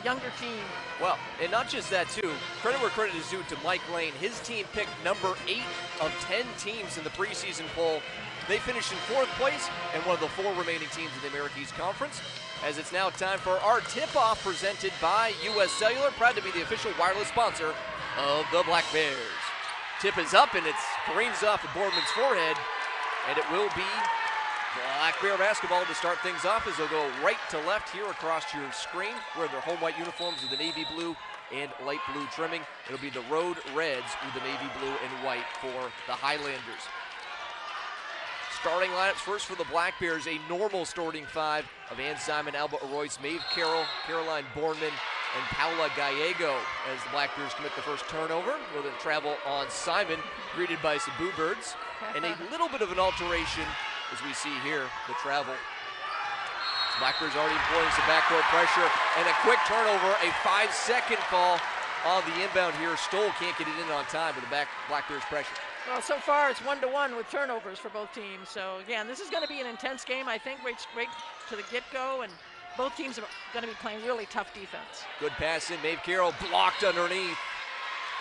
younger team. Well, and not just that too, credit where credit is due to Mike Lane. His team picked number 8 of 10 teams in the preseason poll. They finished in 4th place and one of the 4 remaining teams in the America East Conference. As it's now time for our tip-off presented by US Cellular, proud to be the official wireless sponsor of the Black Bears. Tip is up and it careens off of Boardman's forehead, and it will be Black Bear basketball to start things off as they'll go right to left here across your screen, where their home white uniforms with the navy blue and light blue trimming. It'll be the Road Reds with the navy blue and white for the Highlanders. Starting lineups first for the Black Bears, a normal starting 5 of Ann Simon, Alba Royce, Maeve Carroll, Caroline Bornman, and Paula Gallego as the Black Bears commit the first turnover. We'll then travel on Simon, greeted by some Boo Birds, and a little bit of an alteration as we see here, the travel. Black Bears already employing some backcourt pressure, and a quick turnover, a 5-second fall on the inbound here. Stoll can't get it in on time with the Black Bears pressure. Well, so far it's 1-1 with turnovers for both teams. So again, this is going to be an intense game, I think, right to the get-go, and both teams are going to be playing really tough defense. Good pass in, Maeve Carroll blocked underneath.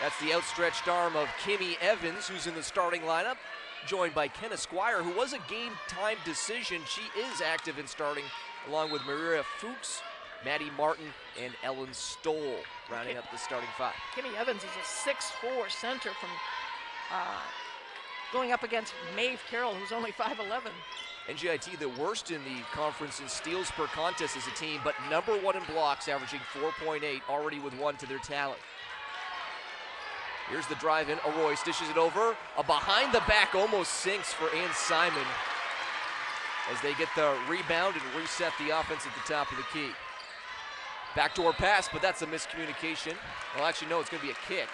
That's the outstretched arm of Kimmy Evans, who's in the starting lineup, joined by Kenna Squire, who was a game-time decision. She is active in starting, along with Maria Fuchs, Maddie Martin, and Ellen Stoll, rounding up the starting 5. Kimmy Evans is a 6'4" center from going up against Maeve Carroll, who's only 5'11". NJIT the worst in the conference in steals per contest as a team, but number 1 in blocks, averaging 4.8, already with 1 to their talent. Here's the drive in, Royce dishes it over. A behind the back almost sinks for Ann Simon as they get the rebound and reset the offense at the top of the key. Backdoor pass, but that's a miscommunication. Well, actually, no, it's going to be a kick.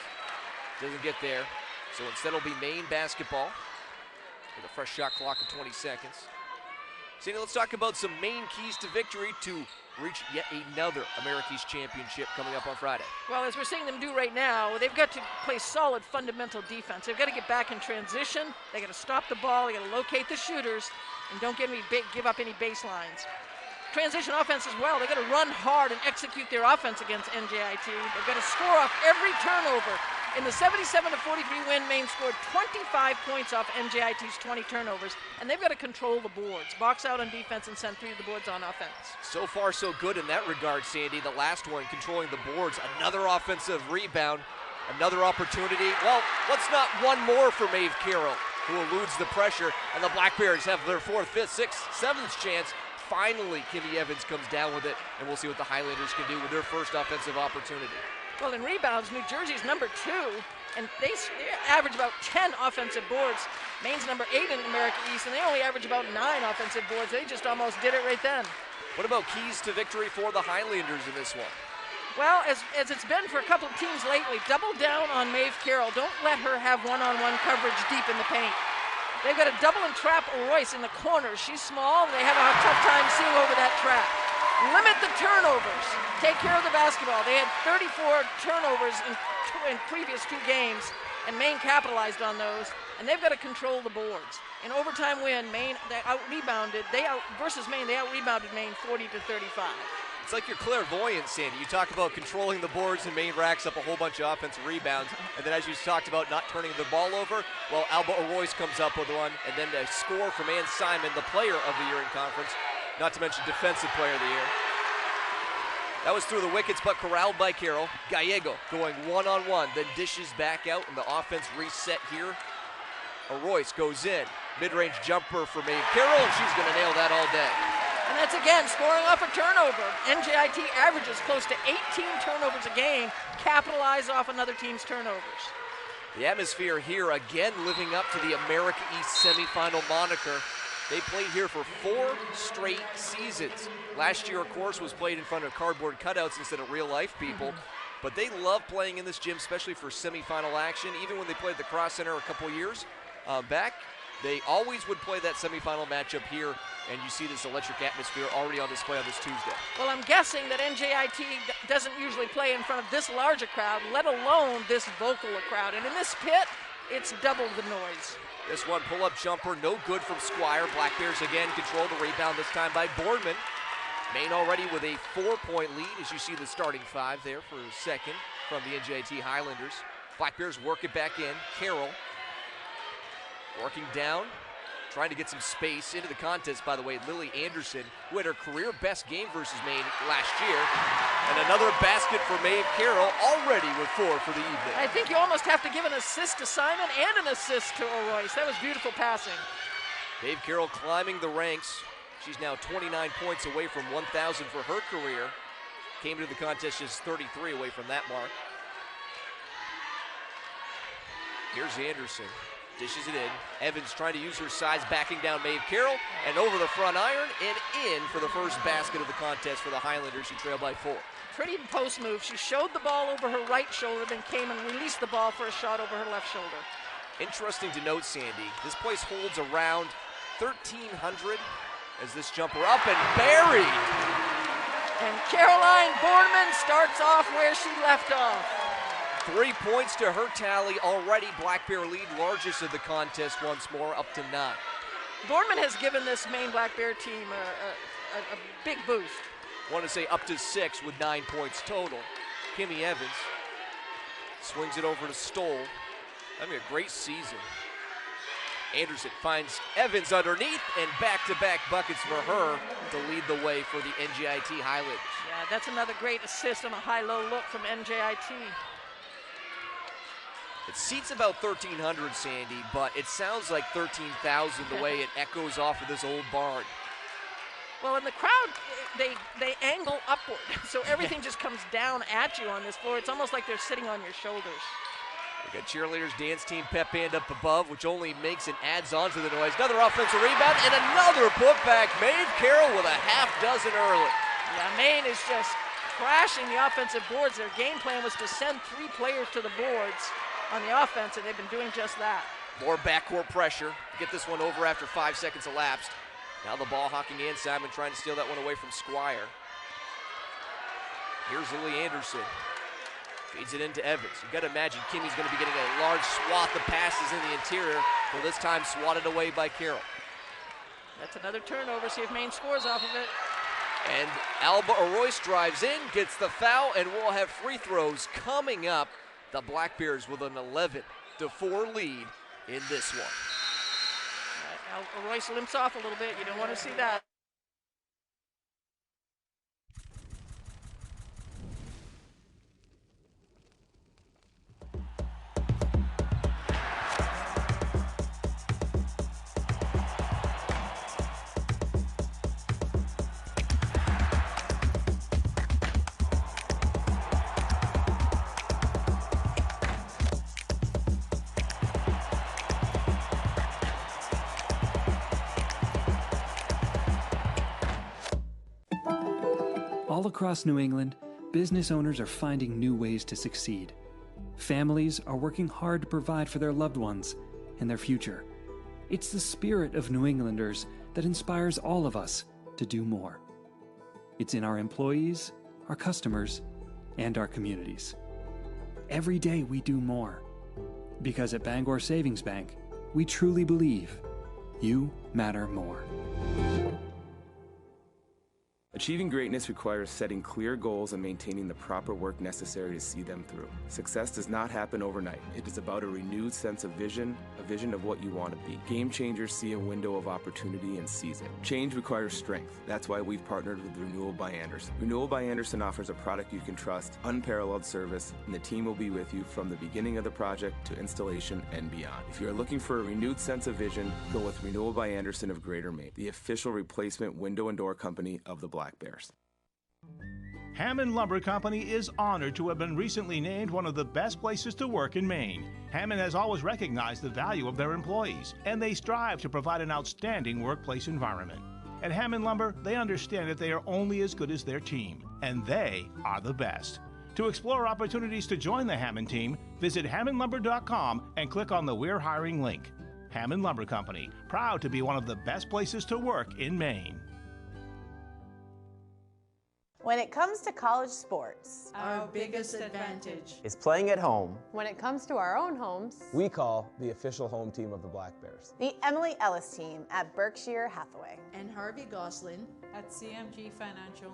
Doesn't get there. So instead it'll be Maine basketball with a fresh shot clock of 20 seconds. Sandy, let's talk about some Maine keys to victory to reach yet another America East Championship coming up on Friday. Well, as we're seeing them do right now, they've got to play solid fundamental defense. They've got to get back in transition. They got to stop the ball. They got to locate the shooters, and don't give up any baselines. Transition offense as well. They've got to run hard and execute their offense against NJIT. They've got to score off every turnover. In the 77-43 win, Maine scored 25 points off NJIT's 20 turnovers, and they've got to control the boards, box out on defense, and send 3 of the boards on offense. So far, so good in that regard, Sandy. The last one, controlling the boards. Another offensive rebound, another opportunity. Well, what's not one more for Maeve Carroll, who eludes the pressure, and the Black Bears have their 4th, 5th, 6th, 7th chance. Finally, Kimmy Evans comes down with it, and we'll see what the Highlanders can do with their first offensive opportunity. Well, in rebounds, New Jersey's number 2, and they average about 10 offensive boards. Maine's number 8 in America East, and they only average about 9 offensive boards. They just almost did it right then. What about keys to victory for the Highlanders in this one? Well, as it's been for a couple of teams lately, double down on Maeve Carroll. Don't let her have one-on-one coverage deep in the paint. They've got a double and trap Royce in the corner. She's small, and they have a tough time seeing over that trap. Limit the turnovers. Take care of the basketball. They had 34 turnovers in previous 2 games, and Maine capitalized on those, and they've got to control the boards. In overtime win, Maine, they out-rebounded. Versus Maine, they out-rebounded Maine 40-35. It's like you're clairvoyant, Sandy. You talk about controlling the boards, and Maine racks up a whole bunch of offensive rebounds. And then as you talked about not turning the ball over, well, Alba Royce comes up with one, and then a score from Ann Simon, the player of the year in conference, not to mention defensive player of the year. That was through the wickets, but corralled by Carroll. Gallego going one-on-one, then dishes back out, and the offense reset here. Royce goes in. Mid-range jumper for Maeve Carroll, and she's going to nail that all day. And that's, again, scoring off a turnover. NJIT averages close to 18 turnovers a game, capitalize off another team's turnovers. The atmosphere here, again, living up to the America East semifinal moniker. They played here for 4 straight seasons. Last year, of course, was played in front of cardboard cutouts instead of real-life people. But they love playing in this gym, especially for semifinal action. Even when they played the Cross Center a couple years back, they always would play that semifinal matchup here, and you see this electric atmosphere already on display on this Tuesday. Well, I'm guessing that NJIT doesn't usually play in front of this large a crowd, let alone this vocal a crowd. And in this pit, it's double the noise. This one pull-up jumper, no good from Squire. Black Bears again control the rebound, this time by Boardman. Maine already with a 4-point lead, as you see the starting five there for a second from the NJIT Highlanders. Black Bears work it back in. Carroll working down, trying to get some space into the contest. By the way, Lily Anderson, who had her career best game versus Maine last year. And another basket for Maeve Carroll, already with 4 for the evening. I think you almost have to give an assist to Simon and an assist to O'Royce. That was beautiful passing. Maeve Carroll climbing the ranks. She's now 29 points away from 1,000 for her career. Came into the contest just 33 away from that mark. Here's Anderson. Dishes it in. Evans trying to use her size, backing down Maeve Carroll, and over the front iron and in for the first basket of the contest for the Highlanders, who trail by 4. Pretty post move. She showed the ball over her right shoulder, then came and released the ball for a shot over her left shoulder. Interesting to note, Sandy, this place holds around 1,300 as this jumper up and buried. And Caroline Boardman starts off where she left off. 3 points to her tally already. Black Bear lead, largest of the contest once more, up to 9. Boardman has given this Maine Black Bear team a big boost. Want to say up to 6 with 9 points total. Kimmy Evans swings it over to Stoll. Having a great season. Anderson finds Evans underneath, and back-to-back buckets for her to lead the way for the NJIT Highlanders. Yeah, that's another great assist on a high-low look from NJIT. It seats about 1,300, Sandy, but it sounds like 13,000 the way it echoes off of this old barn. Well, in the crowd, they angle upward, so everything just comes down at you on this floor. It's almost like they're sitting on your shoulders. We got cheerleaders, dance team, pep band up above, which only makes and adds on to the noise. Another offensive rebound and another putback. Maeve Carroll with a half dozen early. Yeah, Maine is just crashing the offensive boards. Their game plan was to send 3 players to the boards on the offense, and they've been doing just that. More backcourt pressure. Get this one over after 5 seconds elapsed. Now the ball hawking in. Simon trying to steal that one away from Squire. Here's Lily Anderson. Feeds it into Evans. You've got to imagine Kimmy's going to be getting a large swath of passes in the interior. Well, this time swatted away by Carroll. That's another turnover. See if Maine scores off of it. And Alba Arroyce drives in, gets the foul, and we'll have free throws coming up. The Black Bears with an 11-4 lead in this one. Royce limps off a little bit. You don't want to see that. All across New England, business owners are finding new ways to succeed. Families are working hard to provide for their loved ones and their future. It's the spirit of New Englanders that inspires all of us to do more. It's in our employees, our customers, and our communities. Every day we do more. Because at Bangor Savings Bank, we truly believe you matter more. Achieving greatness requires setting clear goals and maintaining the proper work necessary to see them through. Success does not happen overnight. It is about a renewed sense of vision, a vision of what you want to be. Game changers see a window of opportunity and seize it. Change requires strength. That's why we've partnered with Renewal by Anderson. Renewal by Anderson offers a product you can trust, unparalleled service, and the team will be with you from the beginning of the project to installation and beyond. If you're looking for a renewed sense of vision, go with Renewal by Anderson of Greater Maine, the official replacement window and door company of the Black Bears. Hammond Lumber Company is honored to have been recently named one of the best places to work in Maine. Hammond has always recognized the value of their employees, and they strive to provide an outstanding workplace environment. At Hammond Lumber, they understand that they are only as good as their team, and they are the best. To explore opportunities to join the Hammond team, visit hammondlumber.com and click on the We're Hiring link. Hammond Lumber Company, proud to be one of the best places to work in Maine. When it comes to college sports, Our biggest advantage is playing at home. When it comes to our own homes, we call the official home team of the Black Bears. the Emily Ellis team at Berkshire Hathaway. and Harvey Goslin at CMG Financial.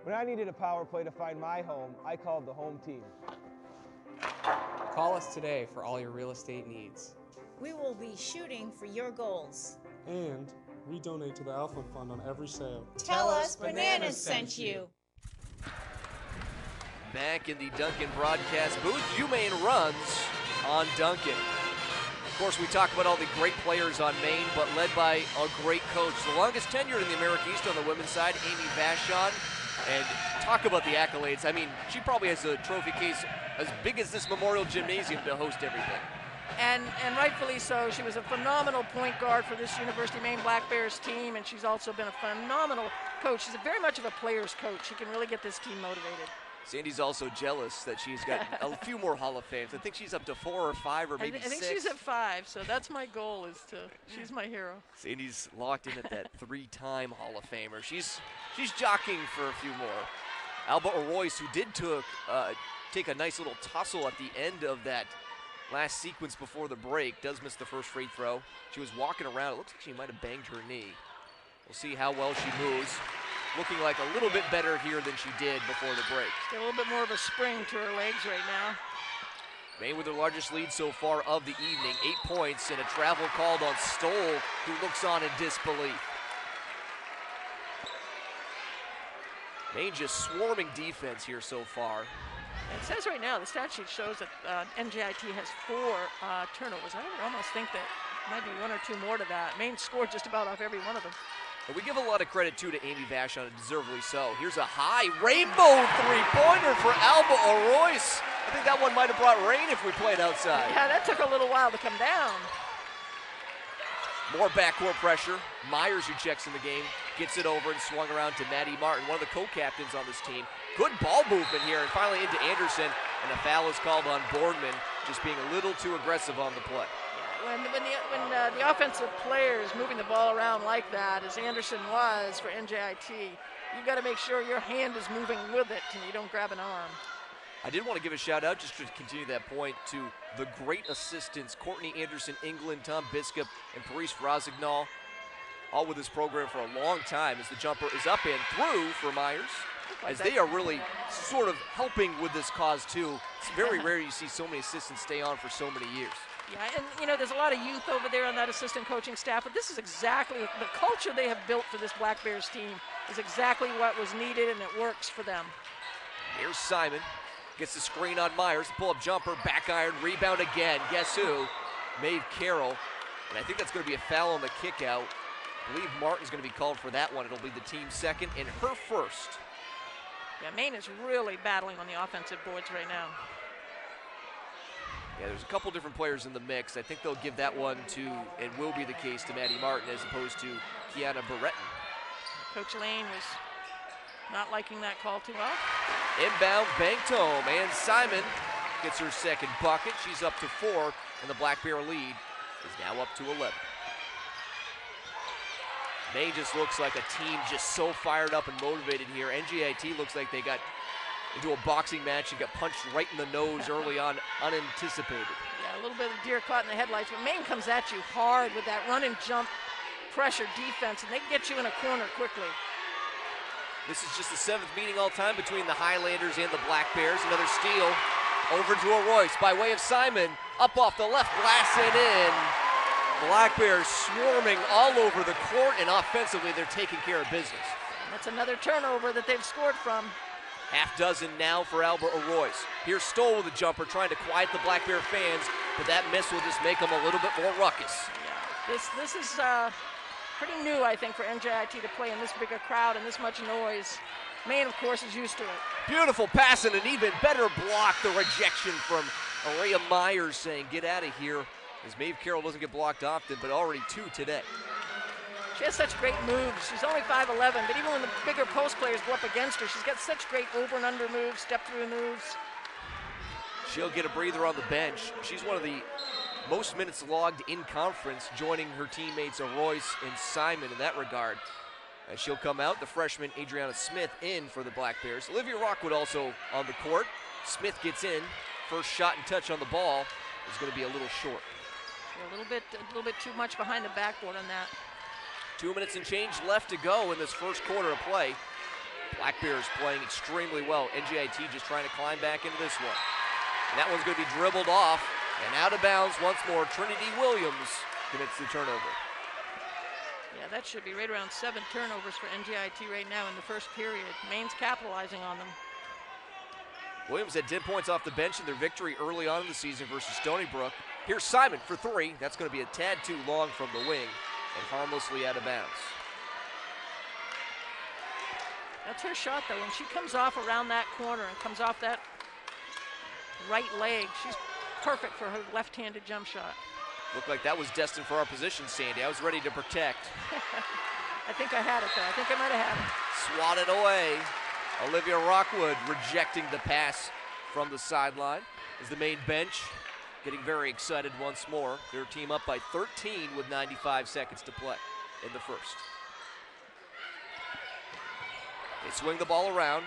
When I needed a power play to find my home, I called the home team. Call us today for all your real estate needs. We will be shooting for your goals. And we donate to the Alpha Fund on every sale. Tell us Bananas sent you. Back in the Duncan broadcast booth, Maine runs on Duncan. Of course, we talk about all the great players on Maine, but led by a great coach. The longest tenured in the America East on the women's side, Amy Vachon. And talk about the accolades. I mean, she probably has a trophy case as big as this Memorial Gymnasium to host everything. And rightfully so. She was a phenomenal point guard for this University of Maine Black Bears team, and she's also been a phenomenal coach. She's very much of a player's coach. She can really get this team motivated. Sandy's also jealous that she's got a few more Hall of Fames. I think she's up to 4 or 5 or maybe 6. I think she's at 5, so that's my goal. She's my hero. Sandy's locked in at that 3-time Hall of Famer. She's jockeying for a few more. Alba Royce, who did take a nice little tussle at the end of that last sequence before the break, does miss the first free throw. She was walking around. It looks like she might have banged her knee. We'll see how well she moves. Looking like a little bit better here than she did before the break. She's got a little bit more of a spring to her legs right now. Maine with their largest lead so far of the evening. 8 points and a travel called on Stoll, who looks on in disbelief. Maine just swarming defense here so far. It says right now, the stat sheet shows that NJIT has 4 turnovers. I would almost think that might be 1 or 2 more to that. Maine scored just about off every one of them. And we give a lot of credit, too, to Amy Vachon, and deservedly so. Here's a high rainbow three-pointer for Alba Royce. I think that one might have brought rain if we played outside. Yeah, that took a little while to come down. More backcourt pressure. Myers, who checks in the game, gets it over and swung around to Maddie Martin, one of the co-captains on this team. Good ball movement here, and finally into Anderson, and a foul is called on Boardman, just being a little too aggressive on the play. When the offensive player is moving the ball around like that, as Anderson was for NJIT, you've got to make sure your hand is moving with it and you don't grab an arm. I did want to give a shout out, just to continue that point, to the great assistants, Courtney Anderson, England, Tom Biscup, and Parise Rosignol, all with this program for a long time as the jumper is up and through for Myers, as they are really sort of helping with this cause too. It's very rare you see so many assistants stay on for so many years. Yeah, and there's a lot of youth over there on that assistant coaching staff, but this is exactly the culture they have built for this Black Bears team is exactly what was needed, and it works for them. Here's Simon, gets the screen on Myers, pull-up jumper, back iron, rebound again. Guess who? Maeve Carroll, and I think that's going to be a foul on the kick out. I believe Martin's going to be called for that one. It'll be the team's second and her first. Yeah, Maine is really battling on the offensive boards right now. Yeah, there's a couple different players in the mix. I think they'll give that one to, and will be the case, to Maddie Martin as opposed to Kiana Barretton. Coach Lane was not liking that call too well. Inbound, banked home, and Simon gets her second bucket. She's up to 4, and the Black Bear lead is now up to 11. Maine just looks like a team just so fired up and motivated here. NJIT looks like they got into a boxing match and got punched right in the nose early on, unanticipated. Yeah, a little bit of deer caught in the headlights, but Maine comes at you hard with that run and jump pressure defense, and they get you in a corner quickly. This is just the 7th meeting all time between the Highlanders and the Black Bears. Another steal over to Royce by way of Simon, up off the left glass and in. Black Bears swarming all over the court, and offensively they're taking care of business. And that's another turnover that they've scored from. Half dozen now for Alba Royce. Here's Stoll with a jumper, trying to quiet the Black Bear fans, but that miss will just make them a little bit more ruckus. Yeah, this is pretty new, I think, for NJIT to play in this big a crowd and this much noise. Maine, of course, is used to it. Beautiful pass and an even better block. The rejection from Araya Myers saying, get out of here. As Maeve Carroll doesn't get blocked often, but already 2 today. She has such great moves. She's only 5'11", but even when the bigger post players go up against her, she's got such great over and under moves, step-through moves. She'll get a breather on the bench. She's one of the most minutes logged in conference, joining her teammates Royce and Simon in that regard. And she'll come out, the freshman Adriana Smith in for the Black Bears. Olivia Rockwood also on the court. Smith gets in. First shot and touch on the ball is going to be a little short. A little bit too much behind the backboard on that. 2 minutes and change left to go in this first quarter of play. Black Bears playing extremely well. NJIT just trying to climb back into this one. And that one's going to be dribbled off and out of bounds once more. Trinity Williams commits the turnover. Yeah, that should be right around 7 turnovers for NJIT right now in the first period. Maine's capitalizing on them. Williams had 10 points off the bench in their victory early on in the season versus Stony Brook. Here's Simon for 3. That's going to be a tad too long from the wing and harmlessly out of bounds. That's her shot, though. When she comes off around that corner and comes off that right leg, she's perfect for her left-handed jump shot. Looked like that was destined for our position, Sandy. I was ready to protect. I think I had it, though. I think I might have had it. Swatted away. Olivia Rockwood rejecting the pass from the sideline as the Maine bench getting very excited once more. Their team up by 13 with 95 seconds to play in the first. They swing the ball around.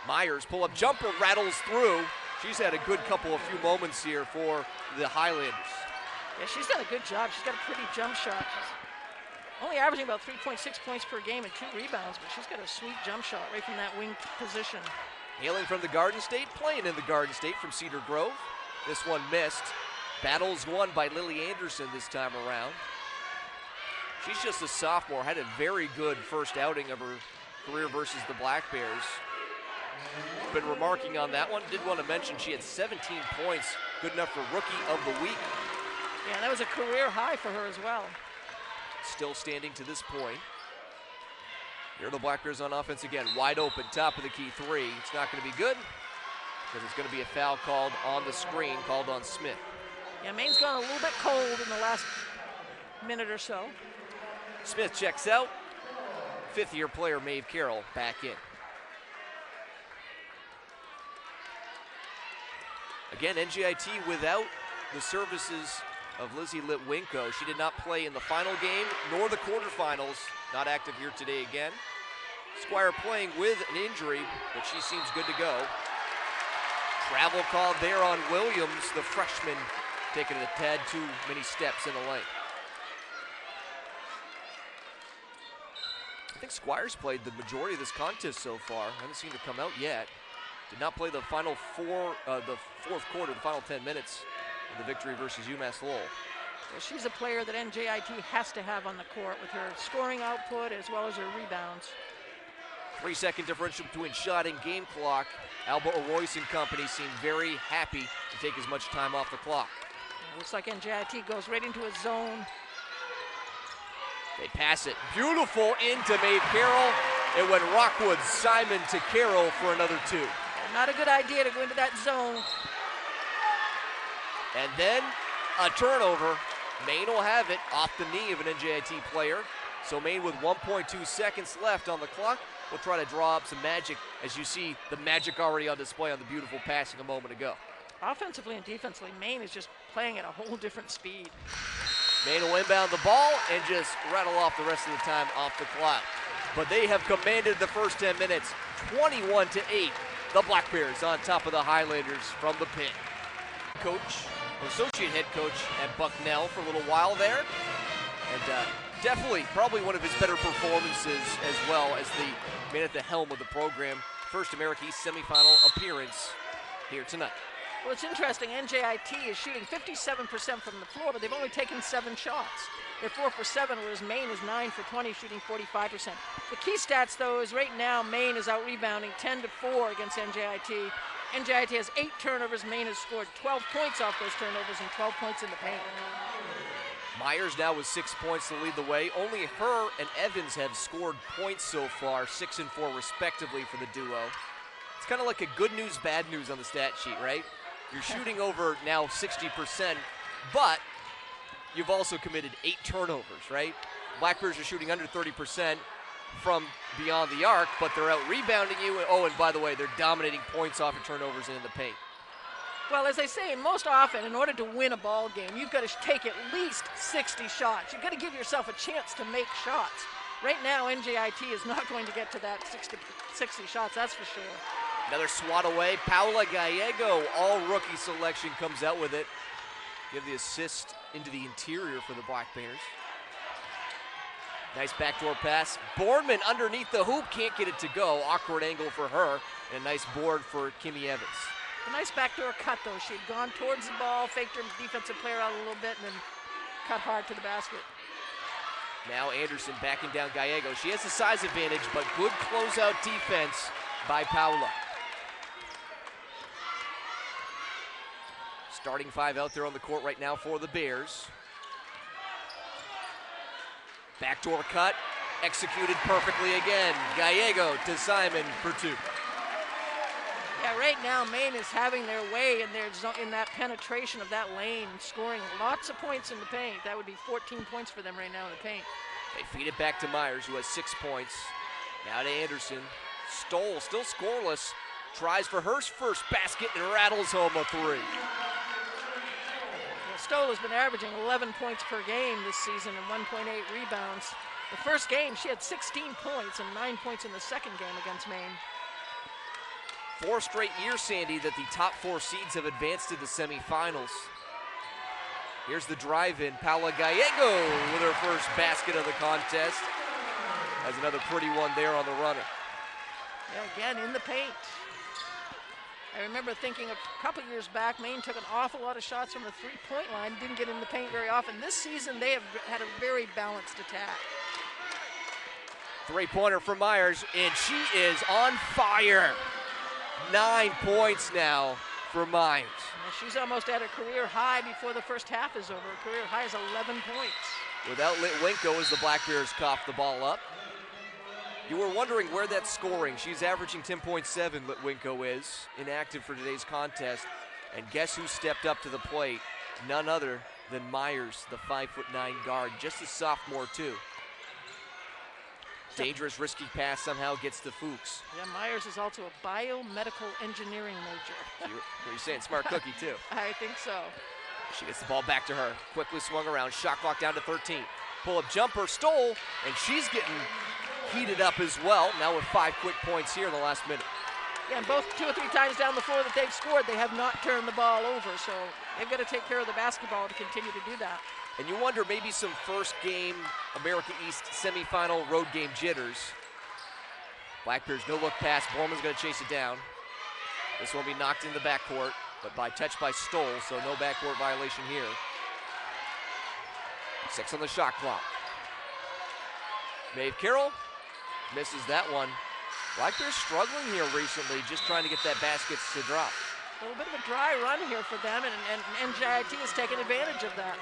Myers pull-up jumper rattles through. She's had a good few moments here for the Highlanders. Yeah, she's done a good job. She's got a pretty jump shot. She's only averaging about 3.6 points per game and 2 rebounds, but she's got a sweet jump shot right from that wing position. Hailing from the Garden State, playing in the Garden State from Cedar Grove. This one missed. Battles won by Lily Anderson this time around. She's just a sophomore, had a very good first outing of her career versus the Black Bears. Been remarking on that one. Did want to mention she had 17 points, good enough for Rookie of the Week. Yeah, that was a career high for her as well. Still standing to this point. Here are the Black Bears on offense again. Wide open, top of the key 3. It's not going to be good because it's going to be a foul called on the screen, called on Smith. Yeah, Maine's gone a little bit cold in the last minute or so. Smith checks out. 5th-year player Maeve Carroll back in. Again, NJIT without the services of Lizzie Litwinko. She did not play in the final game nor the quarterfinals. Not active here today again. Squire playing with an injury, but she seems good to go. Travel called there on Williams, the freshman, taking a tad too many steps in the lane. I think Squire's played the majority of this contest so far. Haven't seen her come out yet. Did not play the final the fourth quarter, the final 10 minutes of the victory versus UMass Lowell. Well, she's a player that NJIT has to have on the court with her scoring output as well as her rebounds. 3-second differential between shot and game clock. Alba Royce and company seem very happy to take as much time off the clock. Looks like NJIT goes right into a zone. They pass it. Beautiful into Maeve Carroll. It went Rockwood, Simon to Carroll for another 2. Not a good idea to go into that zone. And then a turnover. Maine will have it off the knee of an NJIT player. So Maine with 1.2 seconds left on the clock will try to draw up some magic, as you see the magic already on display on the beautiful passing a moment ago. Offensively and defensively, Maine is just playing at a whole different speed. Maine will inbound the ball and just rattle off the rest of the time off the clock. But they have commanded the first 10 minutes, 21-8. The Black Bears on top of the Highlanders from the pin. Coach, associate head coach at Bucknell for a little while there. And definitely, probably one of his better performances as well as the man at the helm of the program. First America East semifinal appearance here tonight. Well, it's interesting. NJIT is shooting 57% from the floor, but they've only taken 7 shots. They're 4 for 7, whereas Maine is 9 for 20, shooting 45%. The key stats, though, is right now Maine is out-rebounding 10-4 against NJIT. NJIT has 8 turnovers. Maine has scored 12 points off those turnovers and 12 points in the paint. Myers now with 6 points to lead the way. Only her and Evans have scored points so far, 6 and 4 respectively for the duo. It's kind of like a good news, bad news on the stat sheet, right? You're shooting over now 60%, but you've also committed 8 turnovers, right? Black Bears are shooting under 30% from beyond the arc, but they're out rebounding you. Oh, and by the way, they're dominating points off of turnovers and in the paint. Well, as they say, most often, in order to win a ball game, you've got to take at least 60 shots. You've got to give yourself a chance to make shots. Right now, NJIT is not going to get to that 60 shots, that's for sure. Another swat away. Paula Gallego, all rookie selection, comes out with it. Give the assist into the interior for the Black Bears. Nice backdoor pass. Boardman underneath the hoop, can't get it to go. Awkward angle for her, and a nice board for Kimmy Evans. A nice backdoor cut, though. She had gone towards the ball, faked her defensive player out a little bit, and then cut hard to the basket. Now Anderson backing down Gallego. She has the size advantage, but good closeout defense by Paula. Starting five out there on the court right now for the Bears. Backdoor cut, executed perfectly again. Gallego to Simon for two. Yeah, right now Maine is having their way in that penetration of that lane, scoring lots of points in the paint. That would be 14 points for them right now in the paint. They feed it back to Myers, who has 6 points. Now to Anderson. Stoll, still scoreless. Tries for her first basket and rattles home a three. Stoll has been averaging 11 points per game this season and 1.8 rebounds. The first game, she had 16 points and 9 points in the second game against Maine. 4 straight years, Sandy, that the top 4 seeds have advanced to the semifinals. Here's the drive-in. Paula Gallego with her first basket of the contest. Has another pretty one there on the runner. Yeah, again, in the paint. I remember thinking a couple years back, Maine took an awful lot of shots from the three-point line, didn't get in the paint very often. This season, they have had a very balanced attack. Three-pointer from Myers, and she is on fire. 9 points now for Myers. Well, she's almost at her career high before the first half is over. Her career high is 11 points. Without Litwinko as the Black Bears cough the ball up. You were wondering where that's scoring. She's averaging 10.7, Litwinko is, inactive for today's contest. And guess who stepped up to the plate? None other than Myers, the 5'9" guard, just a sophomore too. Dangerous, risky pass somehow gets to Fuchs. Yeah, Myers is also a biomedical engineering major. You're saying smart cookie too. I think so. She gets the ball back to her. Quickly swung around, shot clock down to 13. Pull-up jumper, Stoll, and she's getting heated up as well. Now with 5 quick points here in the last minute. Yeah, and both 2 or 3 times down the floor that they've scored, they have not turned the ball over. So they've got to take care of the basketball to continue to do that. And you wonder maybe some first game America East semifinal road game jitters. Black Bears no look pass. Borman's going to chase it down. This will be knocked in the backcourt, but by touch by Stoll, so no backcourt violation here. 6 on the shot clock. Maeve Carroll misses that one. Black Bears struggling here recently, just trying to get that basket to drop. A little bit of a dry run here for them, and NJIT has taken advantage of that.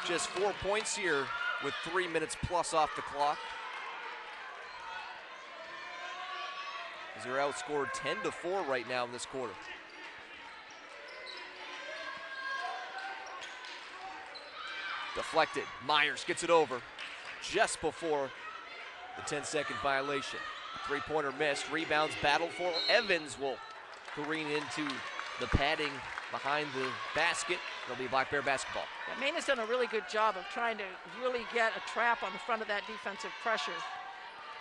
Just 4 points here with 3 minutes plus off the clock. As they're outscored 10-4 right now in this quarter. Deflected. Myers gets it over just before the 10-second violation. Three-pointer missed. Rebounds battle for Evans will careen into the padding behind the basket. It'll be Black Bear basketball. Yeah, Maine has done a really good job of trying to really get a trap on the front of that defensive pressure.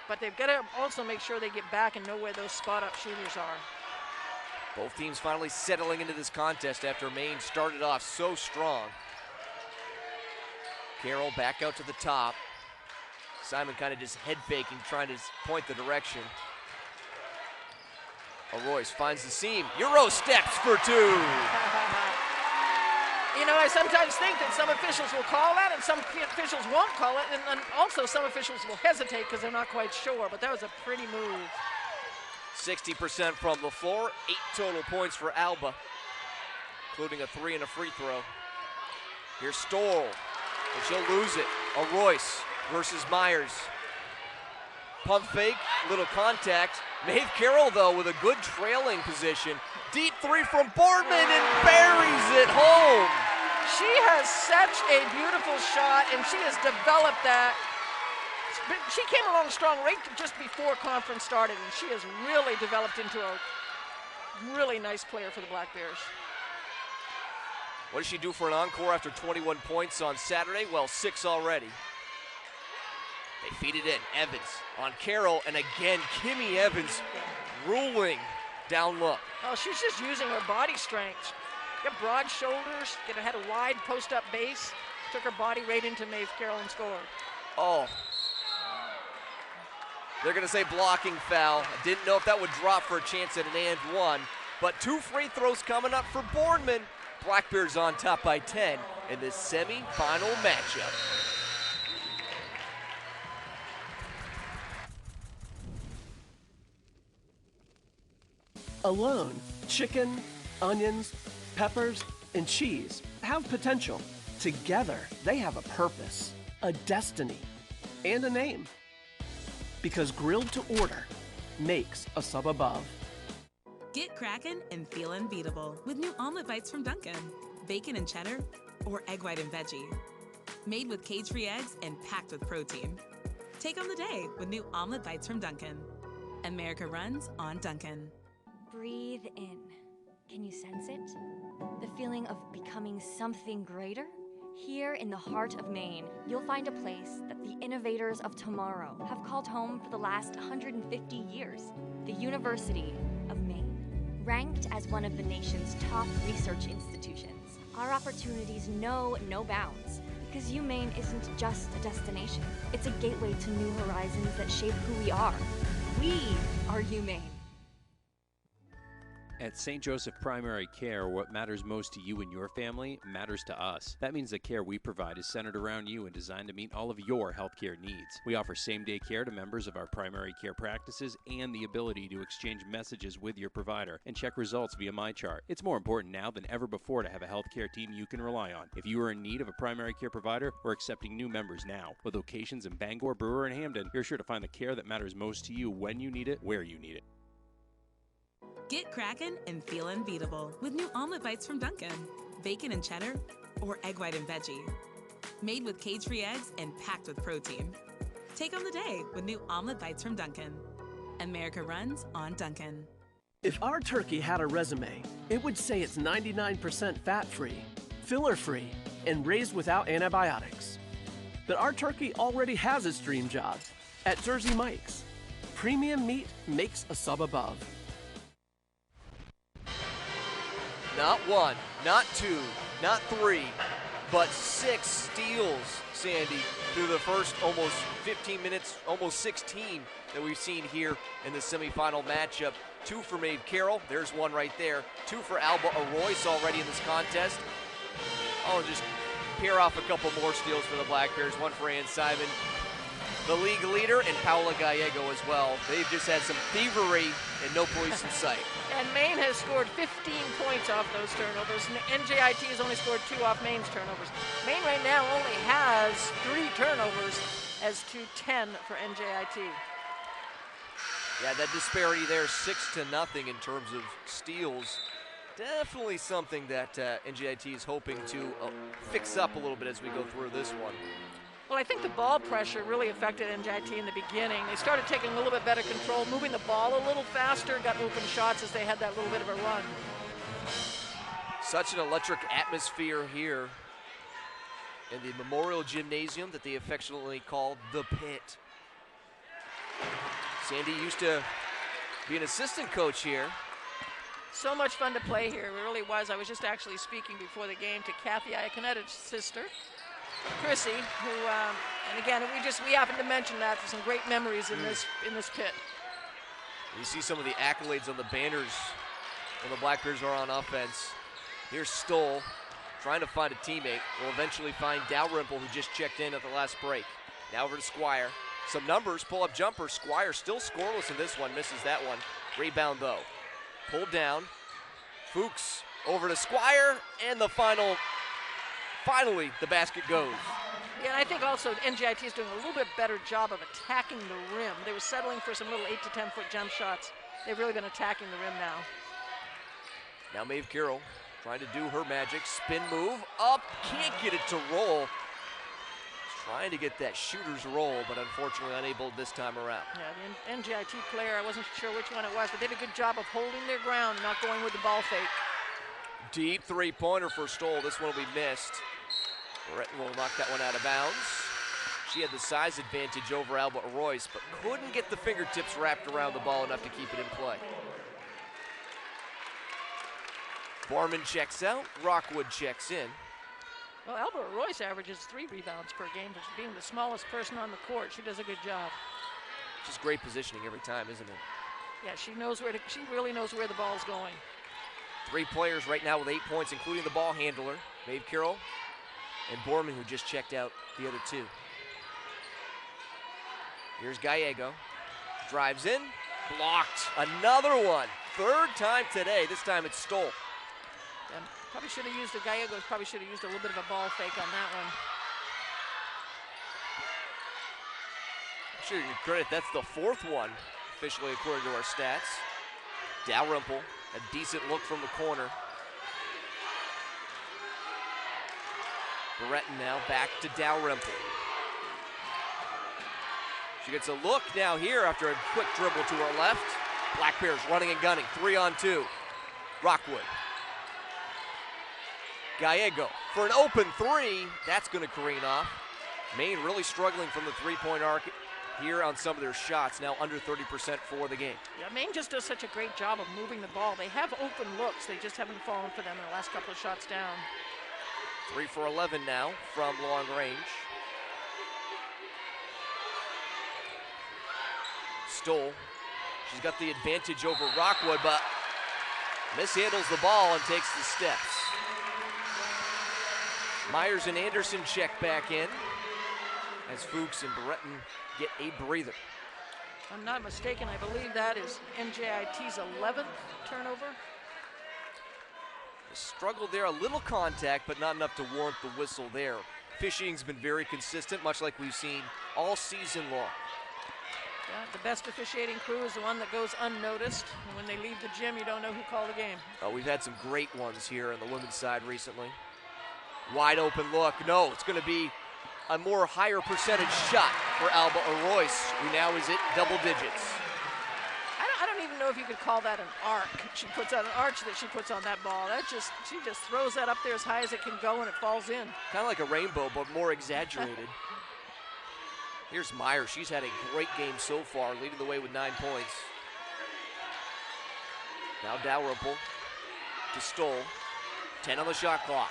But they've got to also make sure they get back and know where those spot-up shooters are. Both teams finally settling into this contest after Maine started off so strong. Carroll back out to the top. Simon kind of just head faking, trying to point the direction. Royce finds the seam. Euro steps for 2. You know, I sometimes think that some officials will call that and some officials won't call it, and also some officials will hesitate because they're not quite sure, but that was a pretty move. 60% from the floor, 8 total points for Alba, including a 3 and a free throw. Here's Stoll, and she'll lose it. Royce versus Myers. Pump fake, little contact. Maeve Carroll, though, with a good trailing position. Deep 3 from Boardman and buries it home. She has such a beautiful shot, and she has developed that. She came along strong right just before conference started, and she has really developed into a really nice player for the Black Bears. What does she do for an encore after 21 points on Saturday? Well, 6 already. They feed it in. Evans on Carroll, and again, Kimmy Evans ruling down low. Oh, she's just using her body strength. Got broad shoulders, had a wide post-up base, took her body right into Maeve Carroll and scored. Oh. They're going to say blocking foul. I didn't know if that would drop for a chance at an and one, but 2 free throws coming up for Boardman. Black Bears on top by 10 in this semi-final matchup. Alone, chicken, onions, peppers, and cheese have potential. Together, they have a purpose, a destiny, and a name. Because grilled to order makes a sub above. Get crackin' and feel unbeatable with new omelet bites from Dunkin'. Bacon and cheddar or egg white and veggie. Made with cage-free eggs and packed with protein. Take on the day with new omelet bites from Dunkin'. America runs on Dunkin'. Breathe in. Can you sense it? The feeling of becoming something greater? Here in the heart of Maine, you'll find a place that the innovators of tomorrow have called home for the last 150 years. The University of Maine. Ranked as one of the nation's top research institutions, our opportunities know no bounds. Because UMaine isn't just a destination. It's a gateway to new horizons that shape who we are. We are UMaine. At St. Joseph Primary Care, what matters most to you and your family matters to us. That means the care we provide is centered around you and designed to meet all of your healthcare needs. We offer same-day care to members of our primary care practices and the ability to exchange messages with your provider and check results via MyChart. It's more important now than ever before to have a healthcare team you can rely on. If you are in need of a primary care provider, we're accepting new members now. With locations in Bangor, Brewer, and Hamden, you're sure to find the care that matters most to you when you need it, where you need it. Get crackin' and feel unbeatable with new omelet bites from Dunkin'. Bacon and cheddar or egg white and veggie. Made with cage-free eggs and packed with protein. Take on the day with new omelet bites from Dunkin'. America runs on Dunkin'. If our turkey had a resume, it would say it's 99% fat-free, filler-free, and raised without antibiotics. But our turkey already has its dream job at Jersey Mike's. Premium meat makes a sub above. Not 1, not 2, not 3, but 6 steals, Sandy, through the first almost 15 minutes, almost 16 that we've seen here in the semifinal matchup. 2 for Maeve Carroll, there's 1 right there. 2 for Alba Arroyce already in this contest. Oh, just pair off a couple more steals for the Black Bears. 1 for Ann Simon, the league leader, and Paola Gallego as well. They've just had some thievery and no police in sight. And Maine has scored 15 points off those turnovers. NJIT has only scored 2 off Maine's turnovers. Maine right now only has 3 turnovers as to 10 for NJIT. Yeah, that disparity there, 6-0 in terms of steals. Definitely something that NJIT is hoping to fix up a little bit as we go through this one. Well, I think the ball pressure really affected NJIT in the beginning. They started taking a little bit better control, moving the ball a little faster, got open shots as they had that little bit of a run. Such an electric atmosphere here in the Memorial Gymnasium that they affectionately call the Pit. Sandy used to be an assistant coach here. So much fun to play here, it really was. I was just actually speaking before the game to Kathy Iaconettich's sister, Chrissy, who, and again, we happened to mention that for some great memories in this pit. You see some of the accolades on the banners when the Black Bears are on offense. Here's Stoll trying to find a teammate. Will eventually find Dalrymple, who just checked in at the last break. Now over to Squire. Some numbers, pull-up jumper. Squire still scoreless in this one, misses that one. Rebound though. Pulled down. Fuchs over to Squire, and finally, the basket goes. Yeah, and I think also NJIT is doing a little bit better job of attacking the rim. They were settling for some little 8 to 10 foot jump shots. They've really been attacking the rim now. Now Maeve Carroll trying to do her magic. Spin move, up, can't get it to roll. Trying to get that shooter's roll, but unfortunately unable this time around. Yeah, the NJIT player, I wasn't sure which one it was, but they did a good job of holding their ground, not going with the ball fake. Deep three-pointer for Stoll. This one will be missed. Breton will knock that one out of bounds. She had the size advantage over Alba Royce, but couldn't get the fingertips wrapped around the ball enough to keep it in play. Barman checks out, Rockwood checks in. Well, Alba Royce averages 3 rebounds per game, but being the smallest person on the court, she does a good job. Just great positioning every time, isn't it? Yeah, she really knows where the ball's going. 3 players right now with 8 points, including the ball handler, Maeve Carroll, and Borman, who just checked out the other 2. Here's Gallego, drives in, blocked, another one. 3rd time today, this time it's Stoll. And probably should have used Gallegos, probably should have used a little bit of a ball fake on that one. Sure, you credit, that's the 4th one, officially according to our stats. Dalrymple, a decent look from the corner. Breton now back to Dalrymple. She gets a look now here after a quick dribble to her left. Black Bears running and gunning, 3-on-2. Rockwood. Gallego for an open 3. That's going to careen off. Maine really struggling from the 3-point arc here on some of their shots, now under 30% for the game. Yeah, Maine just does such a great job of moving the ball. They have open looks. They just haven't fallen for them in the last couple of shots down. 3 for 11 now from long range. Stoll. She's got the advantage over Rockwood, but mishandles the ball and takes the steps. Myers and Anderson check back in as Fuchs and Breton get a breather. If I'm not mistaken, I believe that is NJIT's 11th turnover. Struggled there, a little contact, but not enough to warrant the whistle there. Fishing's been very consistent, much like we've seen all season long. Yeah, the best officiating crew is the one that goes unnoticed. And when they leave the gym, you don't know who called the game. We've had some great ones here on the women's side recently. Wide open look. No, it's going to be a more higher percentage shot for Alba Royce, who now is at double digits. I don't even know if you could call that an arc. She puts out an arch that she puts on that ball. She just throws that up there as high as it can go and it falls in. Kind of like a rainbow, but more exaggerated. Here's Meyer. She's had a great game so far, leading the way with 9 points. Now Dalrymple to Stoll. 10 on the shot clock.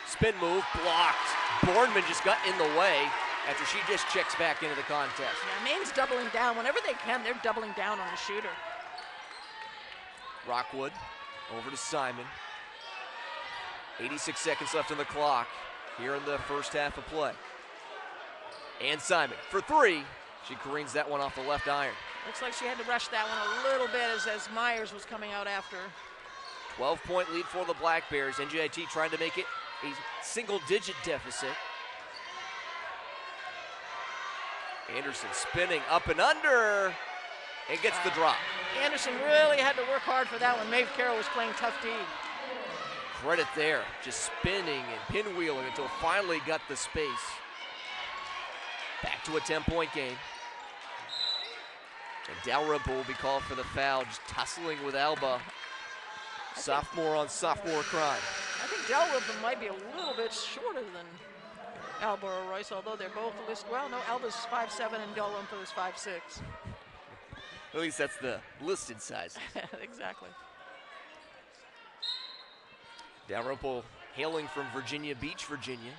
Spin move, blocked. Bournemouth just got in the way after she just checks back into the contest. Yeah, Maine's doubling down. Whenever they can, they're doubling down on the shooter. Rockwood over to Simon. 86 seconds left on the clock here in the first half of play. And Simon for 3. She careens that one off the left iron. Looks like she had to rush that one a little bit as Myers was coming out after. 12-point lead for the Black Bears. NJIT trying to make it a single-digit deficit. Anderson spinning up and under and gets the drop. Anderson really had to work hard for that one. Maeve Carroll was playing tough D. Credit there, just spinning and pinwheeling until finally got the space. Back to a 10-point game. And Dalrymple will be called for the foul, just tussling with Alba. Sophomore on sophomore crime. I think Dalrymple might be a little bit shorter than Alba or Royce, although they're both listed. Well, no, Alba's 5'7" and Dalrymple is 5'6". At least that's the listed size. Exactly. Dalrymple hailing from Virginia Beach, Virginia.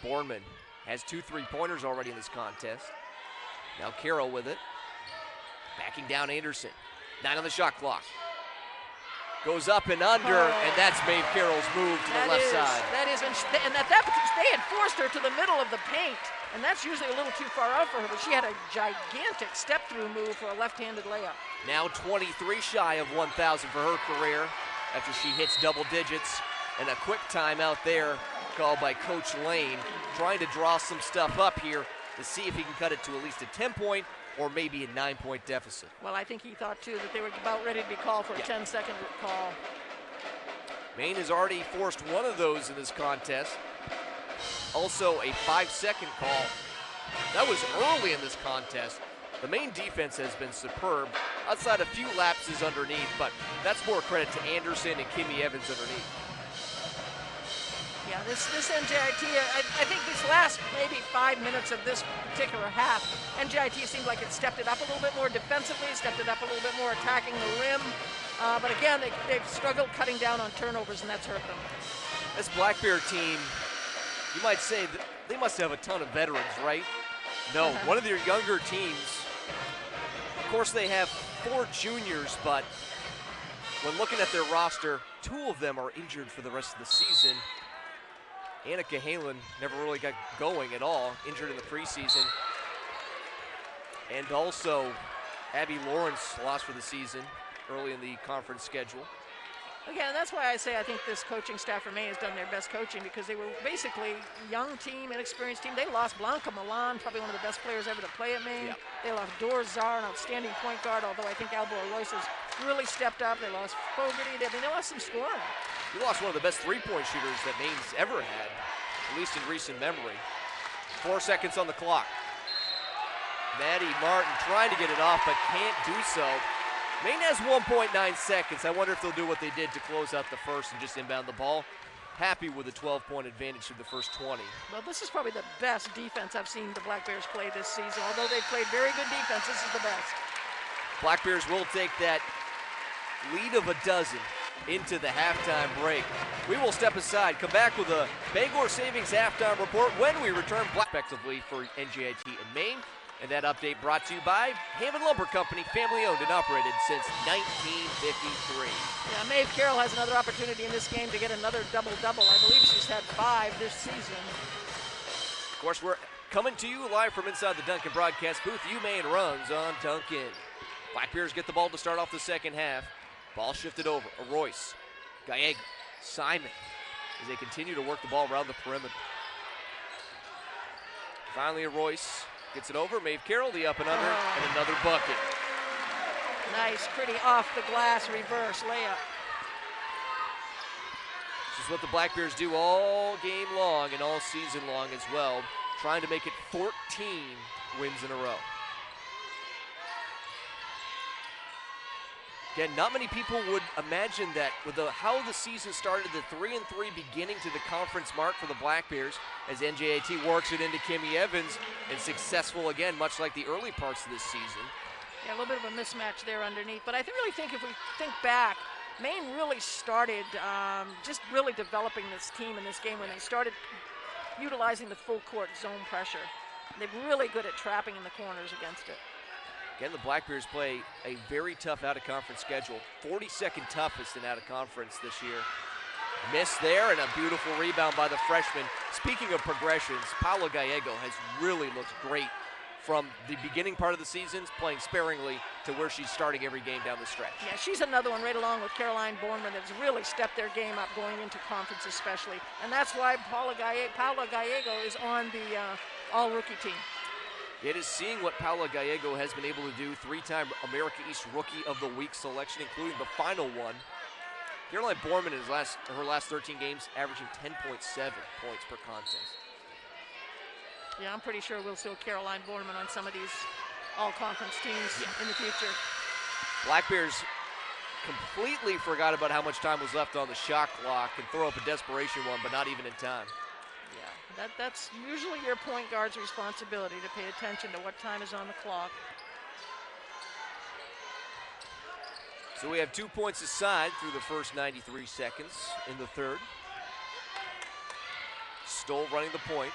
Bournemouth has 2 3-pointers already in this contest. Now Carroll with it. Backing down Anderson. 9 on the shot clock. Goes up and under, and that's Maeve Carroll's move to the left side. That is, and they had forced her to the middle of the paint, and that's usually a little too far out for her, but she had a gigantic step-through move for a left-handed layup. Now 23 shy of 1,000 for her career after she hits double digits, and a quick timeout there called by Coach Lane, trying to draw some stuff up here to see if he can cut it to at least a 10-point or maybe a 9-point deficit. Well, I think he thought, too, that they were about ready to be called for a 10-second call. Maine has already forced one of those in this contest. Also a 5-second call. That was early in this contest. The Maine defense has been superb, outside a few lapses underneath, but that's more credit to Anderson and Kimmy Evans underneath. Yeah, this NJIT, I think these last maybe 5 minutes of this particular half, NJIT seemed like it stepped it up a little bit more defensively, stepped it up a little bit more attacking the rim. But again, they've struggled cutting down on turnovers, and that's hurt them. This Black Bear team, you might say that they must have a ton of veterans, right? No, one of their younger teams. Of course, they have 4 juniors, but when looking at their roster, 2 of them are injured for the rest of the season. Annika Halen never really got going at all, injured in the preseason. And also, Abby Lawrence lost for the season early in the conference schedule. Again, that's why I say I think this coaching staff for Maine has done their best coaching, because they were basically a young team, inexperienced team. They lost Blanca Milan, probably one of the best players ever to play at Maine. Yep. They lost Dorzar, an outstanding point guard, although I think Alba Royce has really stepped up. They lost Fogarty. They lost some scoring. You lost one of the best three-point shooters that Maine's ever had, at least in recent memory. 4 seconds on the clock. Maddie Martin trying to get it off, but can't do so. Maine has 1.9 seconds. I wonder if they'll do what they did to close out the first and just inbound the ball. Happy with a 12-point advantage through the first 20. Well, this is probably the best defense I've seen the Black Bears play this season. Although they've played very good defense, this is the best. Black Bears will take that lead of a dozen into the halftime break. We will step aside, come back with a Bangor Savings halftime report when we return respectively for NJIT and Maine. And that update brought to you by Hammond Lumber Company, family owned and operated since 1953. Yeah, Maeve Carroll has another opportunity in this game to get another double-double. I believe she's had 5 this season. Of course, we're coming to you live from inside the Duncan broadcast booth. UMaine runs on Duncan. Black Bears get the ball to start off the second half. Ball shifted over. Royce, Gallego, Simon, as they continue to work the ball around the perimeter. Finally, Royce gets it over. Maeve Carroll, the up and under, and another bucket. Nice, pretty off the glass reverse layup. This is what the Black Bears do all game long and all season long as well, trying to make it 14 wins in a row. Again, not many people would imagine that with how the season started, the 3-3 beginning to the conference mark for the Black Bears, as NJIT works it into Kimmy Evans, and successful again, much like the early parts of this season. Yeah, a little bit of a mismatch there underneath, but I really think if we think back, Maine really started just really developing this team in this game when they started utilizing the full court zone pressure. They're really good at trapping in the corners against it. Again, the Black Bears play a very tough out-of-conference schedule, 42nd toughest in out-of-conference this year. Miss there, and a beautiful rebound by the freshman. Speaking of progressions, Paula Gallego has really looked great from the beginning part of the season, playing sparingly, to where she's starting every game down the stretch. Yeah, she's another one right along with Caroline Borman that's really stepped their game up going into conference especially. And that's why Paula Gallego is on the all-rookie team. It is seeing what Paula Gallego has been able to do, 3-time America East Rookie of the Week selection, including the final one. Caroline Borman in her last 13 games, averaging 10.7 points per contest. Yeah, I'm pretty sure we'll see Caroline Borman on some of these all-conference teams in the future. Black Bears completely forgot about how much time was left on the shot clock and throw up a desperation one, but not even in time. That's usually your point guard's responsibility, to pay attention to what time is on the clock. So we have 2 points aside through the first 93 seconds in the third. Stoll running the point.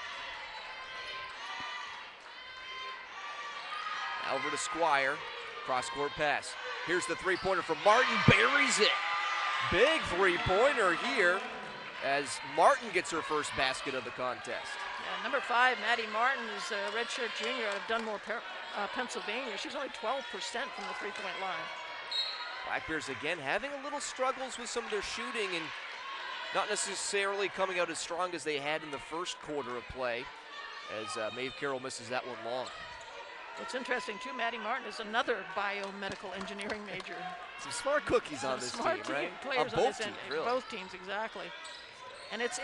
Over to Squire, cross-court pass. Here's the three-pointer from Martin, buries it. Big three-pointer here, as Martin gets her first basket of the contest. Yeah, number 5, Maddie Martin, is a redshirt junior out of Dunmore, Pennsylvania. She's only 12% from the three-point line. Black Bears again having a little struggles with some of their shooting and not necessarily coming out as strong as they had in the first quarter of play, as Maeve Carroll misses that one long. What's interesting too, Maddie Martin is another biomedical engineering major. Some smart cookies on this team, right? Players on both teams, really. Both teams, exactly. And it's